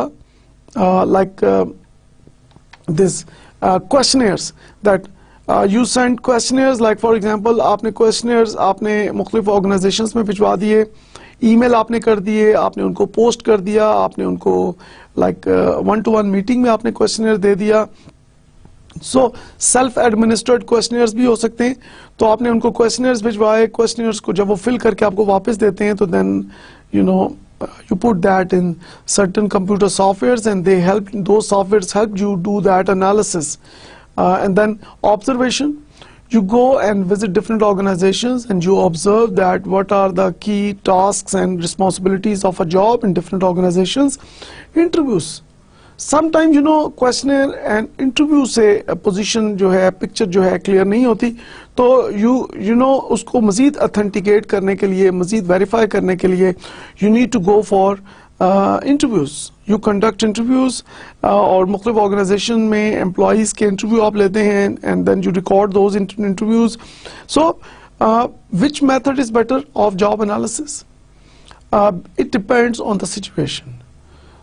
questionnaires. That you send questionnaires, like for example आपने questionnaires आपने मुख्तलिफ organizations में भिजवा दिए, email आपने कर दिए, आपने उनको पोस्ट कर दिया, आपने उनको one-to-one मीटिंग में आपने questionnaire दे दिया. सो सेल्फ एडमिनिस्ट्रेड क्वेश्चनर्स भी हो सकते हैं. तो आपने उनको क्वेश्चनर्स भिजवाए, क्वेश्चनर्स को जब वो फिल करके आपको वापस देते हैं तो then you put that in certain computer softwares and those softwares help you do that analysis. And then observation, you go and visit different organizations and you observe that what are the key tasks and responsibilities of a job in different organizations. Interviews, sometime questioner and interview से position जो है, picture जो है clear नहीं होती. तो उसको मजीद authenticate करने के लिए, मजीद वेरीफाई करने के लिए you need to go for interviews. You conduct interviews और मुख्तलिफ ऑर्गेनाइजेशन में एम्प्लॉइज के इंटरव्यू आप लेते हैं and then you record those interviews. So which method is better of job analysis? It depends on the situation.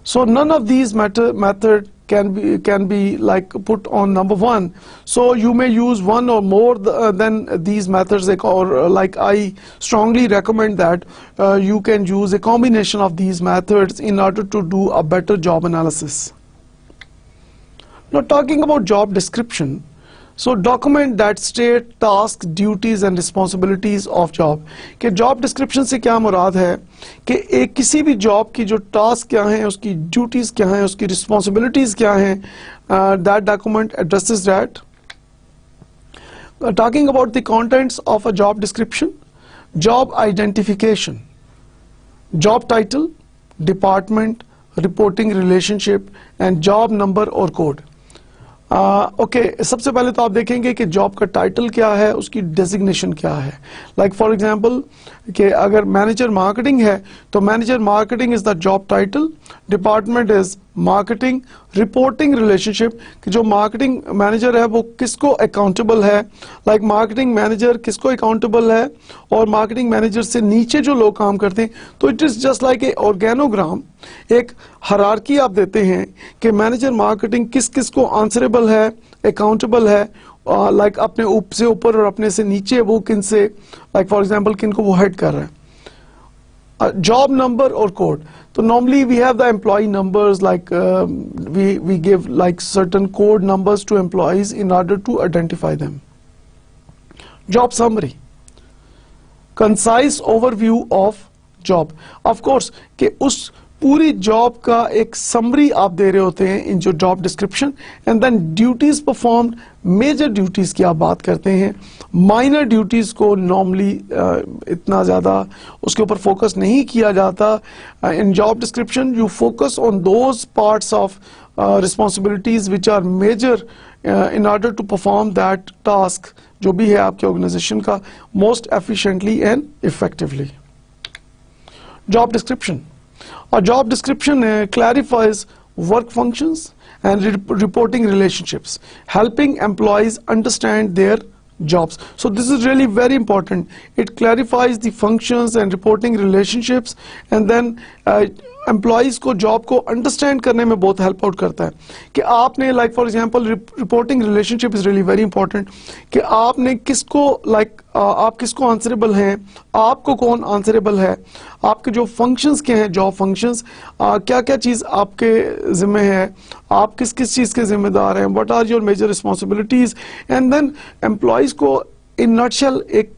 So none of these method can be like put on number 1. So you may use one or more than these methods, or like I strongly recommend that you can use a combination of these methods in order to do a better job analysis. Now talking about job description, so document that state tasks, duties and responsibilities of job. कि job description से क्या मुराद है कि एक किसी भी job की जो task क्या हैं, उसकी duties क्या हैं, उसकी responsibilities क्या हैं, that document addresses that. Talking about the contents of a job description, job identification, job title, department, reporting relationship and job number or code. Okay सबसे पहले तो आप देखेंगे कि जॉब का टाइटल क्या है, उसकी डेजिग्नेशन क्या है. लाइक फॉर एग्जांपल कि अगर मैनेजर मार्केटिंग है तो manager marketing is the job title, department is marketing, reporting relationship कि जो मार्केटिंग मैनेजर है वो किसको अकाउंटेबल है, लाइक मार्केटिंग मैनेजर किसको अकाउंटेबल है, और मार्केटिंग मैनेजर से नीचे जो लोग काम करते हैं. तो it is just like a organogram, एक हायरार्की आप देते हैं कि मैनेजर मार्केटिंग किस किस को आंसरेबल है, अकाउंटेबल है, लाइक अपने से ऊपर और अपने से नीचे वो किन से, लाइक फॉर एग्जांपल किन को वो हेड कर रहे हैं. Job number or code. So normally we have the employee numbers, like we give like certain code numbers to employees in order to identify them. Job summary, concise overview of job. Of course कि उस पूरी job का एक summary आप दे रहे होते हैं इन जो job description, and then duties performed, major duties की आप बात करते हैं. माइनर ड्यूटीज को नॉर्मली इतना ज्यादा उसके ऊपर फोकस नहीं किया जाता. In job description you focus on those parts of responsibilities which are major in order to perform that task जो भी है आपके ऑर्गेनाइजेशन का most efficiently and effectively. Job description. A job description clarifies work functions and reporting relationships, helping employees understand their jobs. So this is really very important. It clarifies the functions and reporting relationships, and then employees को job को understand करने में बहुत help out करता है कि आपने like for example reporting relationship is really very important कि आपने किसको आप किसको आंसरेबल हैं, आपको कौन आंसरेबल है, आपके जो फंक्शंस क्या हैं, जॉब फंक्शंस क्या क्या चीज़ आपके जिम्मे है, आप किस किस चीज़ के जिम्मेदार हैं, what are your major responsibilities, and then employees को इन नटशेल एक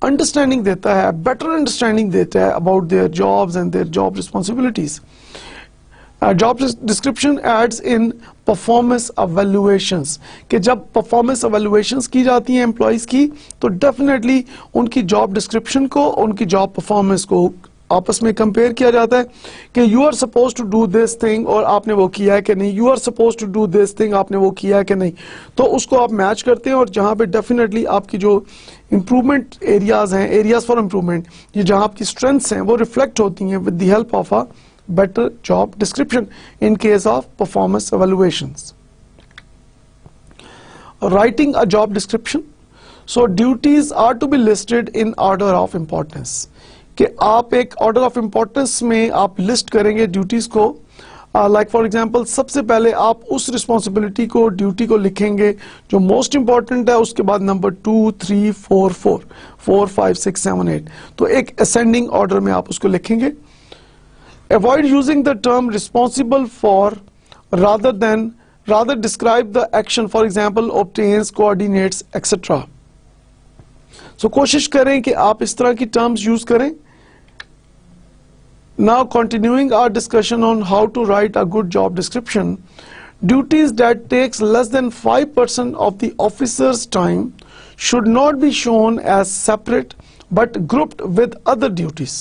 अंडरस्टैंडिंग देता है, बेटर अंडरस्टैंडिंग देता है about their jobs and their job responsibilities. Job description aids in performance evaluations कि जब परफॉर्मेंस एवेल्युएशंस की जाती हैं एम्प्लॉइज की तो डेफिनेटली उनकी जॉब डिस्क्रिप्शन को, उनकी जॉब परफॉर्मेंस को आपस में कंपेयर किया जाता है कि you are suppose to do this thing और आपने वो किया है कि नहीं, you are suppose to do this thing आपने वो किया है कि नहीं. तो उसको आप मैच करते हैं और जहां पे डेफिनेटली आपकी जो इंप्रूवमेंट एरियाज हैं, एरियाज फॉर इंप्रूवमेंट, ये जहां आपकी स्ट्रेंथ्स हैं वो रिफ्लेक्ट होती हैं with the help of a better job description in case of performance evaluations. Writing a job description. So duties are to be listed in order of importance. कि आप एक order of importance में आप list करेंगे duties को. Like for example सबसे पहले आप उस responsibility को, duty को लिखेंगे जो most important है, उसके बाद number 2, 3, 4, 5, 6, 7, 8. तो एक ascending order में आप उसको लिखेंगे. Avoid using the term responsible for rather describe the action, for example obtains, coordinates, etc. So कोशिश करें कि आप इस तरह की terms use करें. Now continuing our discussion on how to write a good job description. Duties that takes less than 5% of the officer's time should not be shown as separate but grouped with other duties.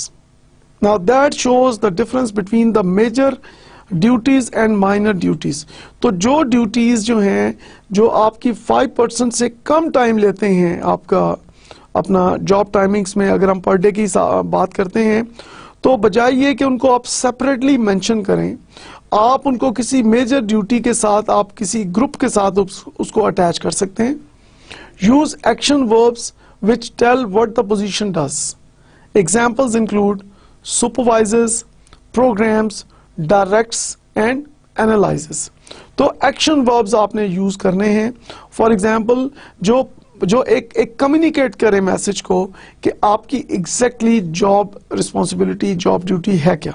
Now that shows the difference between the major duties and minor duties. तो जो duties जो हैं जो आपकी 5% से कम time लेते हैं आपका अपना जॉब टाइमिंग्स में, अगर हम पर डे की बात करते हैं तो बजाय ये कि उनको आप सेपरेटली मेंशन करें, आप उनको किसी मेजर ड्यूटी के साथ, आप किसी ग्रुप के साथ उसको अटैच कर सकते हैं. Use action verbs which tell what the position does. Examples include supervises, programs, directs and analyzes. तो एक्शन वर्ब्स आपने यूज करने हैं। फॉर एग्जाम्पल जो एक कम्युनिकेट करे मैसेज को कि आपकी exactly job responsibility, job duty है क्या।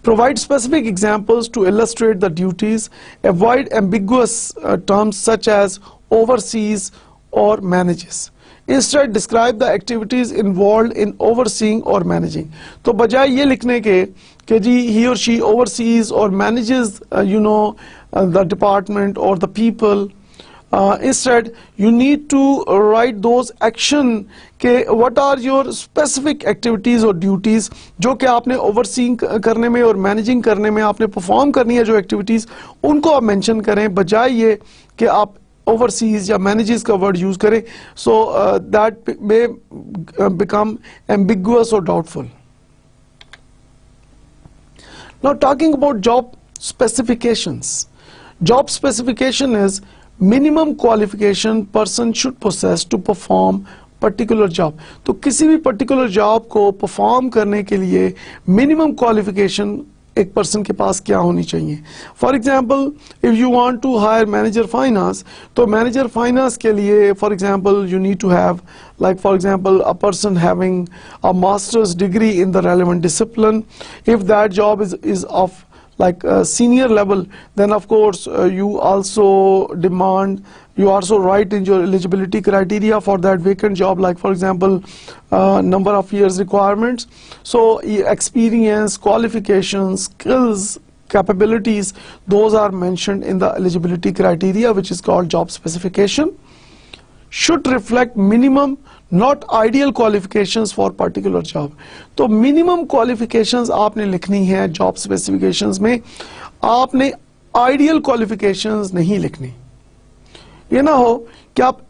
Provide specific examples to illustrate the duties. Avoid ambiguous terms such as oversees or manages. Instead, describe the activities involved in overseeing or managing. तो बजाय ये लिखने के कि जी he or she oversees or manages the department or the people, instead you need to write those action के what are your specific activities or duties जो कि आपने overseeing करने में और managing करने में आपने perform करनी है जो activities, उनको आप mention करें बजाय ये कि आप overseas या manages का word use करें, so that may become ambiguous or doubtful. Now talking about job specifications. Job specification is minimum qualification person should possess to perform particular job. तो किसी भी particular job को perform करने के लिए minimum qualification एक person के पास क्या होनी चाहिए। For example, if you want to hire manager finance, तो manager finance के लिए for example you need to have, like for example a person having a master's degree in the relevant discipline. If that job is of like senior level, then of course you also write in your eligibility criteria for that vacant job, like for example number of years requirements. So experience, qualifications, skills, capabilities, those are mentioned in the eligibility criteria, which is called job specification. Should reflect minimum, not ideal qualifications for particular job. तो minimum qualifications आपने लिखनी है job specifications में, आपने ideal qualifications नहीं लिखनी। ये ना हो कि आप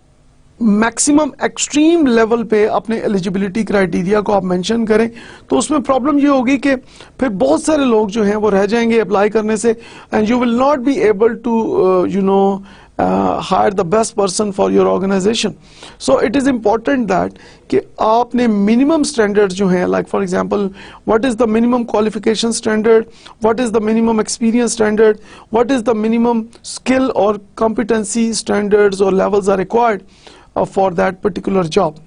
मैक्सिमम एक्सट्रीम लेवल पे अपने एलिजिबिलिटी क्राइटेरिया को आप मेंशन करें, तो उसमें प्रॉब्लम ये होगी कि फिर बहुत सारे लोग जो हैं वो रह जाएंगे अप्लाई करने से, and you will not be able to hire the best person for your organization. So it is important that कि आपने minimum standards जो हैं, like for example what is the minimum qualification standard, what is the minimum experience standard, what is the minimum skill or competency standards or levels are required for that particular job.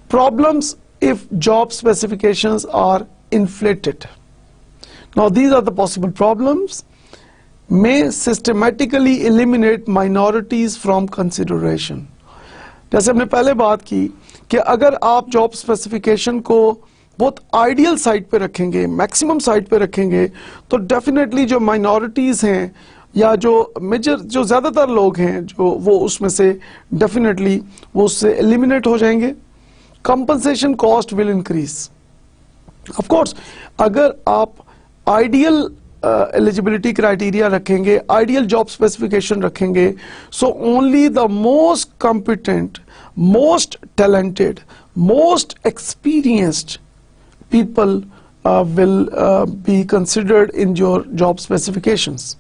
Problems if job specifications are inflated. Now these are the possible problems. May systematically eliminate minorities from consideration. जैसे हमने पहले बात की कि अगर आप job specification को बहुत आइडियल साइड पे रखेंगे, मैक्सिमम साइड पे रखेंगे, तो डेफिनेटली जो माइनॉरिटीज हैं या जो मेजर जो ज्यादातर लोग हैं जो वो उसमें से डेफिनेटली वो उससे एलिमिनेट हो जाएंगे. Compensation cost will increase. Of course अगर आप आइडियल एलिजिबिलिटी क्राइटेरिया रखेंगे, आइडियल जॉब स्पेसिफिकेशन रखेंगे, so only the most competent, most talented, most experienced people will be considered in your job specifications.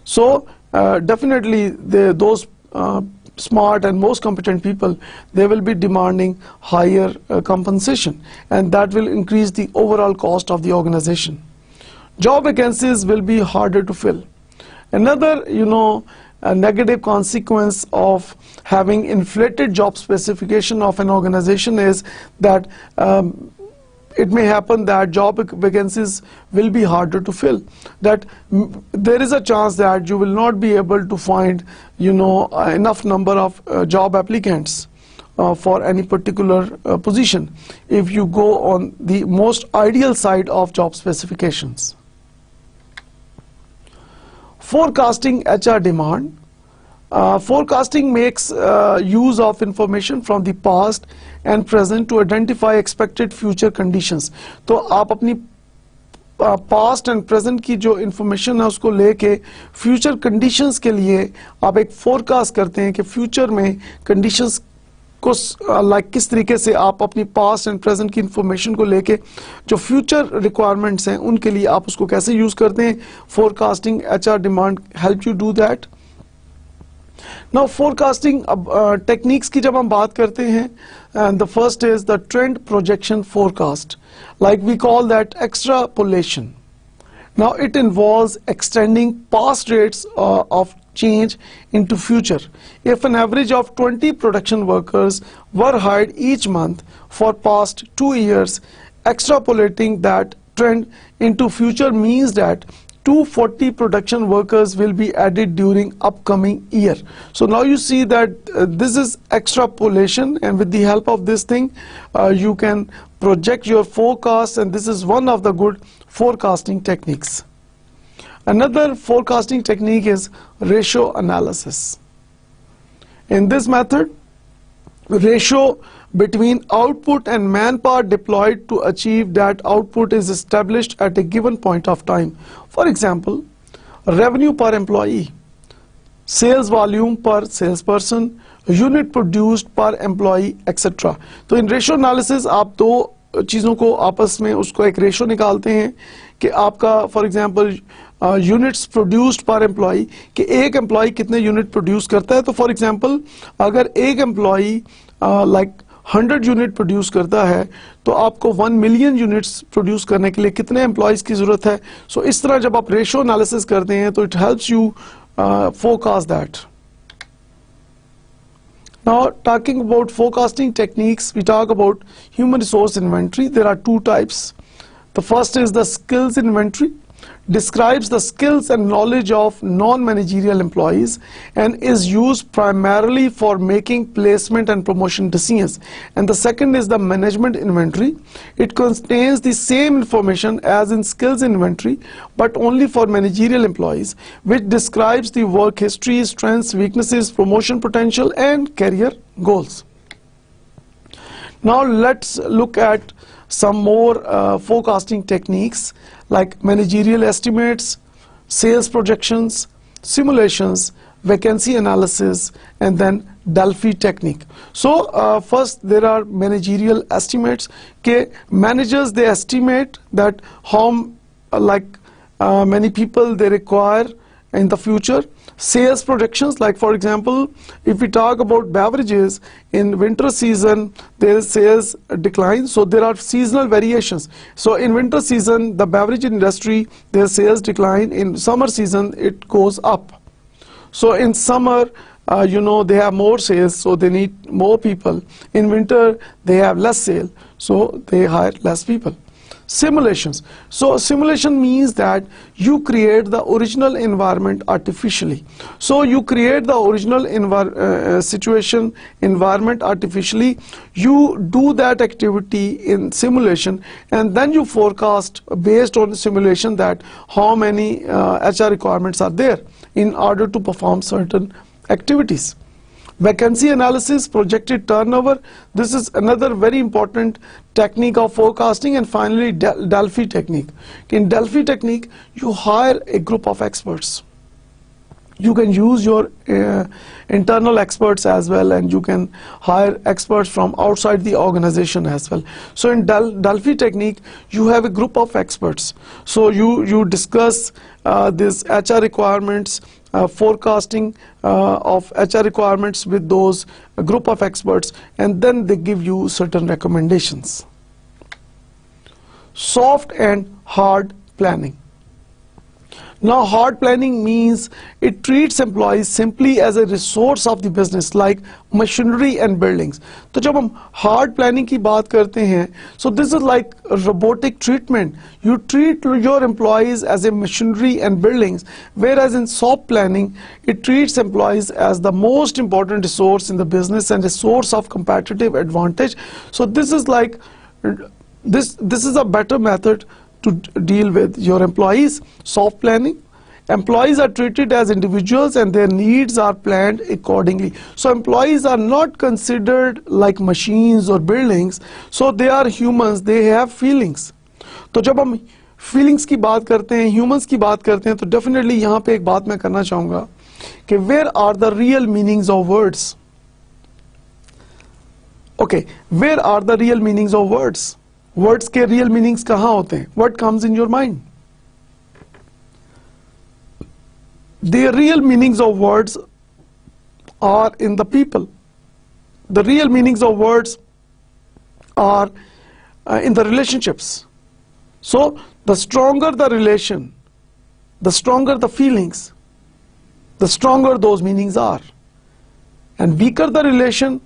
So definitely those smart and most competent people, they will be demanding higher compensation, and that will increase the overall cost of the organization. Job vacancies will be harder to fill. Another a negative consequence of having inflated job specification of an organization is that it may happen that job vacancies will be harder to fill, that there is a chance that you will not be able to find enough number of job applicants for any particular position if you go on the most ideal side of job specifications. Forecasting HR demand. Forecasting makes use of information from the past and present to identify expected future conditions. तो आप अपनी past and present की जो information है उसको लेके future conditions के लिए आप एक forecast करते हैं कि future में conditions को like किस तरीके से आप अपनी past and present की information को लेके जो future requirements हैं उनके लिए आप उसको कैसे use करते हैं. Forecasting HR demand help you do that. Now forecasting techniques की जब हम बात करते हैं, and the first is the trend projection forecast, like we call that extrapolation. Now it involves extending past rates of change into future. If an average of 20 production workers were hired each month for past 2 years, extrapolating that trend into future means that 240 production workers will be added during upcoming year. So now you see that this is extrapolation, and with the help of this thing you can project your forecast, and this is one of the good forecasting techniques. Another forecasting technique is ratio analysis. In this method, ratio between output and manpower deployed to achieve that output is established at a given point of time. For example, revenue per employee, sales volume per salesperson, unit produced per employee, etc. तो in ratio analysis आप दो चीज़ों को आपस में उसको एक ratio निकालते हैं कि आपका फॉर एग्जांपल यूनिट्स प्रोड्यूस्ड पर एम्प्लॉई, कि एक एम्प्लॉई कितने यूनिट प्रोड्यूस करता है. तो फॉर एग्जांपल अगर एक एम्प्लॉई लाइक 100 यूनिट प्रोड्यूस करता है तो आपको 1 मिलियन यूनिट्स प्रोड्यूस करने के लिए कितने एम्प्लॉयज की जरूरत है. सो इस तरह जब आप रेशो एनालिसिस करते हैं तो it helps you forecast that. Now talking about forecasting techniques, we talk about human resource inventory. There are two types. The first is the skills inventory, describes the skills and knowledge of non-managerial employees and is used primarily for making placement and promotion decisions. And the second is the management inventory. It contains the same information as in skills inventory but only for managerial employees, which describes the work history, strengths, weaknesses, promotion potential and career goals. Now let's look at some more forecasting techniques like managerial estimates, sales projections, simulations, vacancy analysis, and then Delphi technique. So first there are managerial estimates. Okay, managers, they estimate that how many people they require in the future. Sales projections, like for example, if we talk about beverages, in winter season there is sales decline, so there are seasonal variations. So in winter season the beverage industry, their sales decline. In summer season it goes up. So in summer they have more sales, so they need more people. In winter they have less sale, so they hire less people. Simulations. So simulation means that you create the original environment artificially. So you create the original environment artificially. You do that activity in simulation and then you forecast based on simulation that how many HR requirements are there in order to perform certain activities. Vacancy analysis, projected turnover, this is another very important technique of forecasting. And finally Delphi technique. In Delphi technique you hire a group of experts. You can use your internal experts as well, and you can hire experts from outside the organization as well. So in Delphi technique you have a group of experts. So you discuss this HR requirements, forecasting of HR requirements with those group of experts, and then they give you certain recommendations. Soft and hard planning. Now hard planning means it treats employees simply as a resource of the business like machinery and buildings. तो जब हम hard planning की बात करते हैं, so this is like a robotic treatment. You treat your employees as a machinery and buildings, whereas in soft planning it treats employees as the most important resource in the business and a source of competitive advantage. So this is like this is a better method to deal with your employees. Soft planning, employees are treated as individuals and their needs are planned accordingly. So employees are not considered like machines or buildings, so they are humans, they have feelings. तो जब हम feelings की बात करते हैं, humans की बात करते हैं, तो definitely यहाँ पे एक बात मैं करना चाहूँगा कि where are the real meanings of words? Okay, where are the real meanings of words? Words के real meanings कहाँ होते हैं? What comes in your mind? The real meanings of words are in the people. The real meanings of words are in the relationships. So the stronger the relation, the stronger the feelings, the stronger those meanings are. And weaker the relation,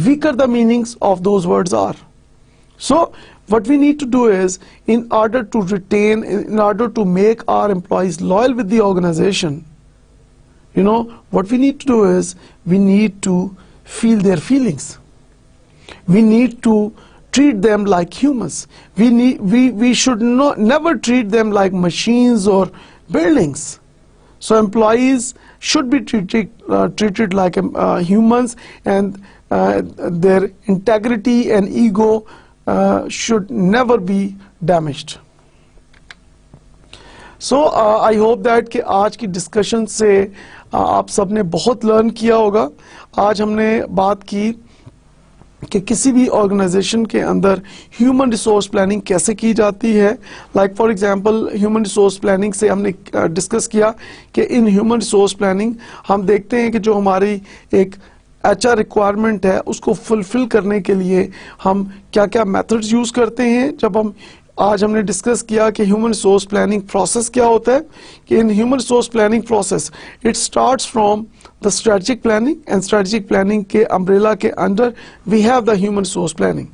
weaker the meanings of those words are. So what we need to do is, in order to retain, in order to make our employees loyal with the organization, what we need to do is, we need to feel their feelings. We need to treat them like humans. We should never treat them like machines or buildings. So employees should be treated like humans, and their integrity and ego should never be damaged. So I hope that कि आज की discussion से आप सबने बहुत learn किया होगा. आज हमने बात की कि किसी भी ऑर्गेनाइजेशन के अंदर ह्यूमन रिसोर्स प्लानिंग कैसे की जाती है. Like for example human resource planning से हमने डिस्कस किया कि इन ह्यूमन रिसोर्स प्लानिंग हम देखते हैं कि जो हमारी एक HR रिक्वायरमेंट है उसको फुलफिल करने के लिए हम क्या क्या मेथड्स यूज करते हैं. जब हम आज हमने डिस्कस किया कि ह्यूमन रिसोर्स प्लानिंग प्रोसेस क्या होता है, कि in human resource planning process it starts from the strategic planning, and strategic planning के अम्ब्रेला के under we have the human resource planning.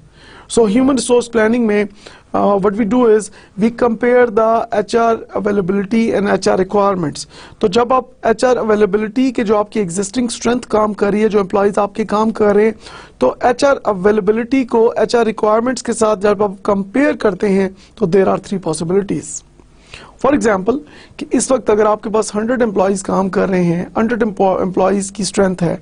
So human resource planning में what we do is we compare the HR availability and HR requirements. तो जब आप HR availability के जो आपकी existing strength काम कर रही है, जो employees आपके काम कर रहे हैं, तो HR availability को HR requirements के साथ जब आप compare करते हैं तो there are 3 possibilities. For example कि इस वक्त अगर आपके पास 100 एम्प्लॉयज़ काम कर रहे हैं, 100 एम्प्लॉयज़ की स्ट्रेंथ है,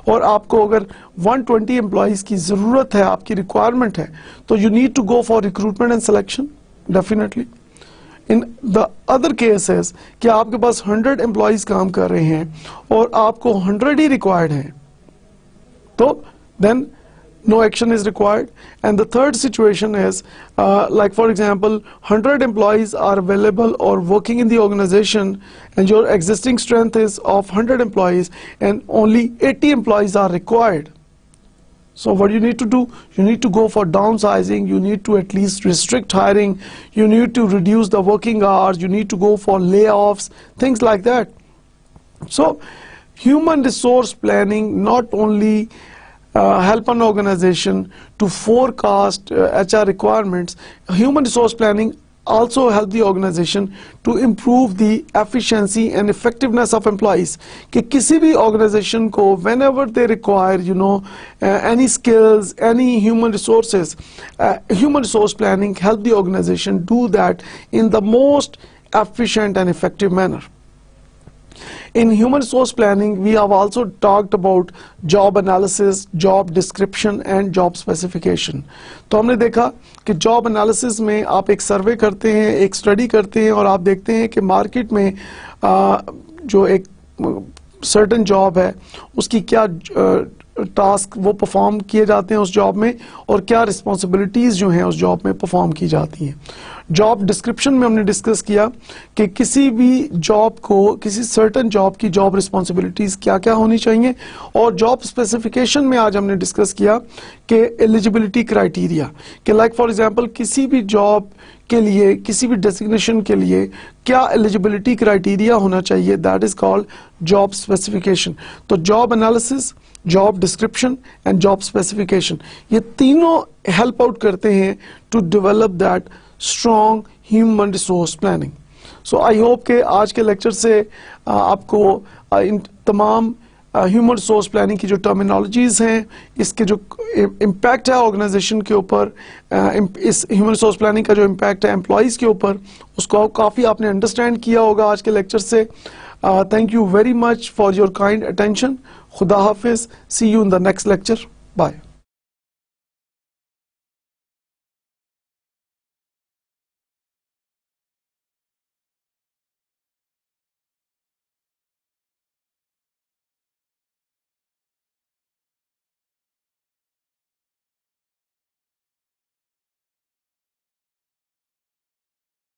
और आपको अगर 120 एम्प्लॉयज़ की ज़रूरत है, आपकी रिक्वायरमेंट है, तो you need to go for recruitment and selection definitely. In the other cases कि आपके पास 100 एम्प्लॉयज़ काम कर रहे हैं और आपको 100 ही रिक्वायर्ड हैं, तो then no action is required. And the third situation is like for example 100 employees are available or working in the organization, and your existing strength is of 100 employees and only 80 employees are required. So what you need to do, you need to go for downsizing, you need to at least restrict hiring, you need to reduce the working hours, you need to go for layoffs, things like that. So human resource planning not only help an organization to forecast HR requirements, human resource planning also help the organization to improve the efficiency and effectiveness of employees. कि किसी भी organization को whenever they require any skills, any human resources, human resource planning help the organization do that in the most efficient and effective manner. In human resource planning, we have also talked about job analysis, job description and job specification. तो हमने देखा कि job analysis में आप एक सर्वे करते हैं, एक स्टडी करते हैं, और आप देखते हैं कि मार्केट में जो एक सर्टेन जॉब है उसकी क्या टास्क वो परफॉर्म किए जाते हैं उस जॉब में, और क्या रिस्पॉन्सिबिलिटीज़ जो हैं उस जॉब में परफॉर्म की जाती हैं. जॉब डिस्क्रिप्शन में हमने डिस्कस किया कि किसी भी जॉब को, किसी सर्टेन जॉब की जॉब रिस्पॉन्सिबिलिटीज़ क्या क्या होनी चाहिए, और जॉब स्पेसिफिकेशन में आज हमने डिस्कस किया कि एलिजिबिलिटी क्राइटेरिया, कि लाइक फॉर एग्जांपल किसी भी जॉब के लिए, किसी भी डेजिग्नेशन के लिए क्या एलिजिबिलिटी क्राइटेरिया होना चाहिए, that is called job specification. तो job analysis, job description and job specification, ये तीनों हेल्प आउट करते हैं to develop that strong human resource planning. So I hope के आज के लेक्चर से आपको इन तमाम ह्यूमन रिसोर्स प्लानिंग की जो टर्मिनोलॉजीज़ हैं, इसके जो इम्पैक्ट है ऑर्गेनाइजेशन के ऊपर, इस ह्यूमन रिसोर्स प्लानिंग का जो इम्पैक्ट है एम्प्लॉयज़ के ऊपर, उसको काफ़ी आपने अंडरस्टैंड किया होगा आज के लेक्चर से. Thank you very much for your kind attention. खुदा हाफिज़. See you in the next lecture. Bye.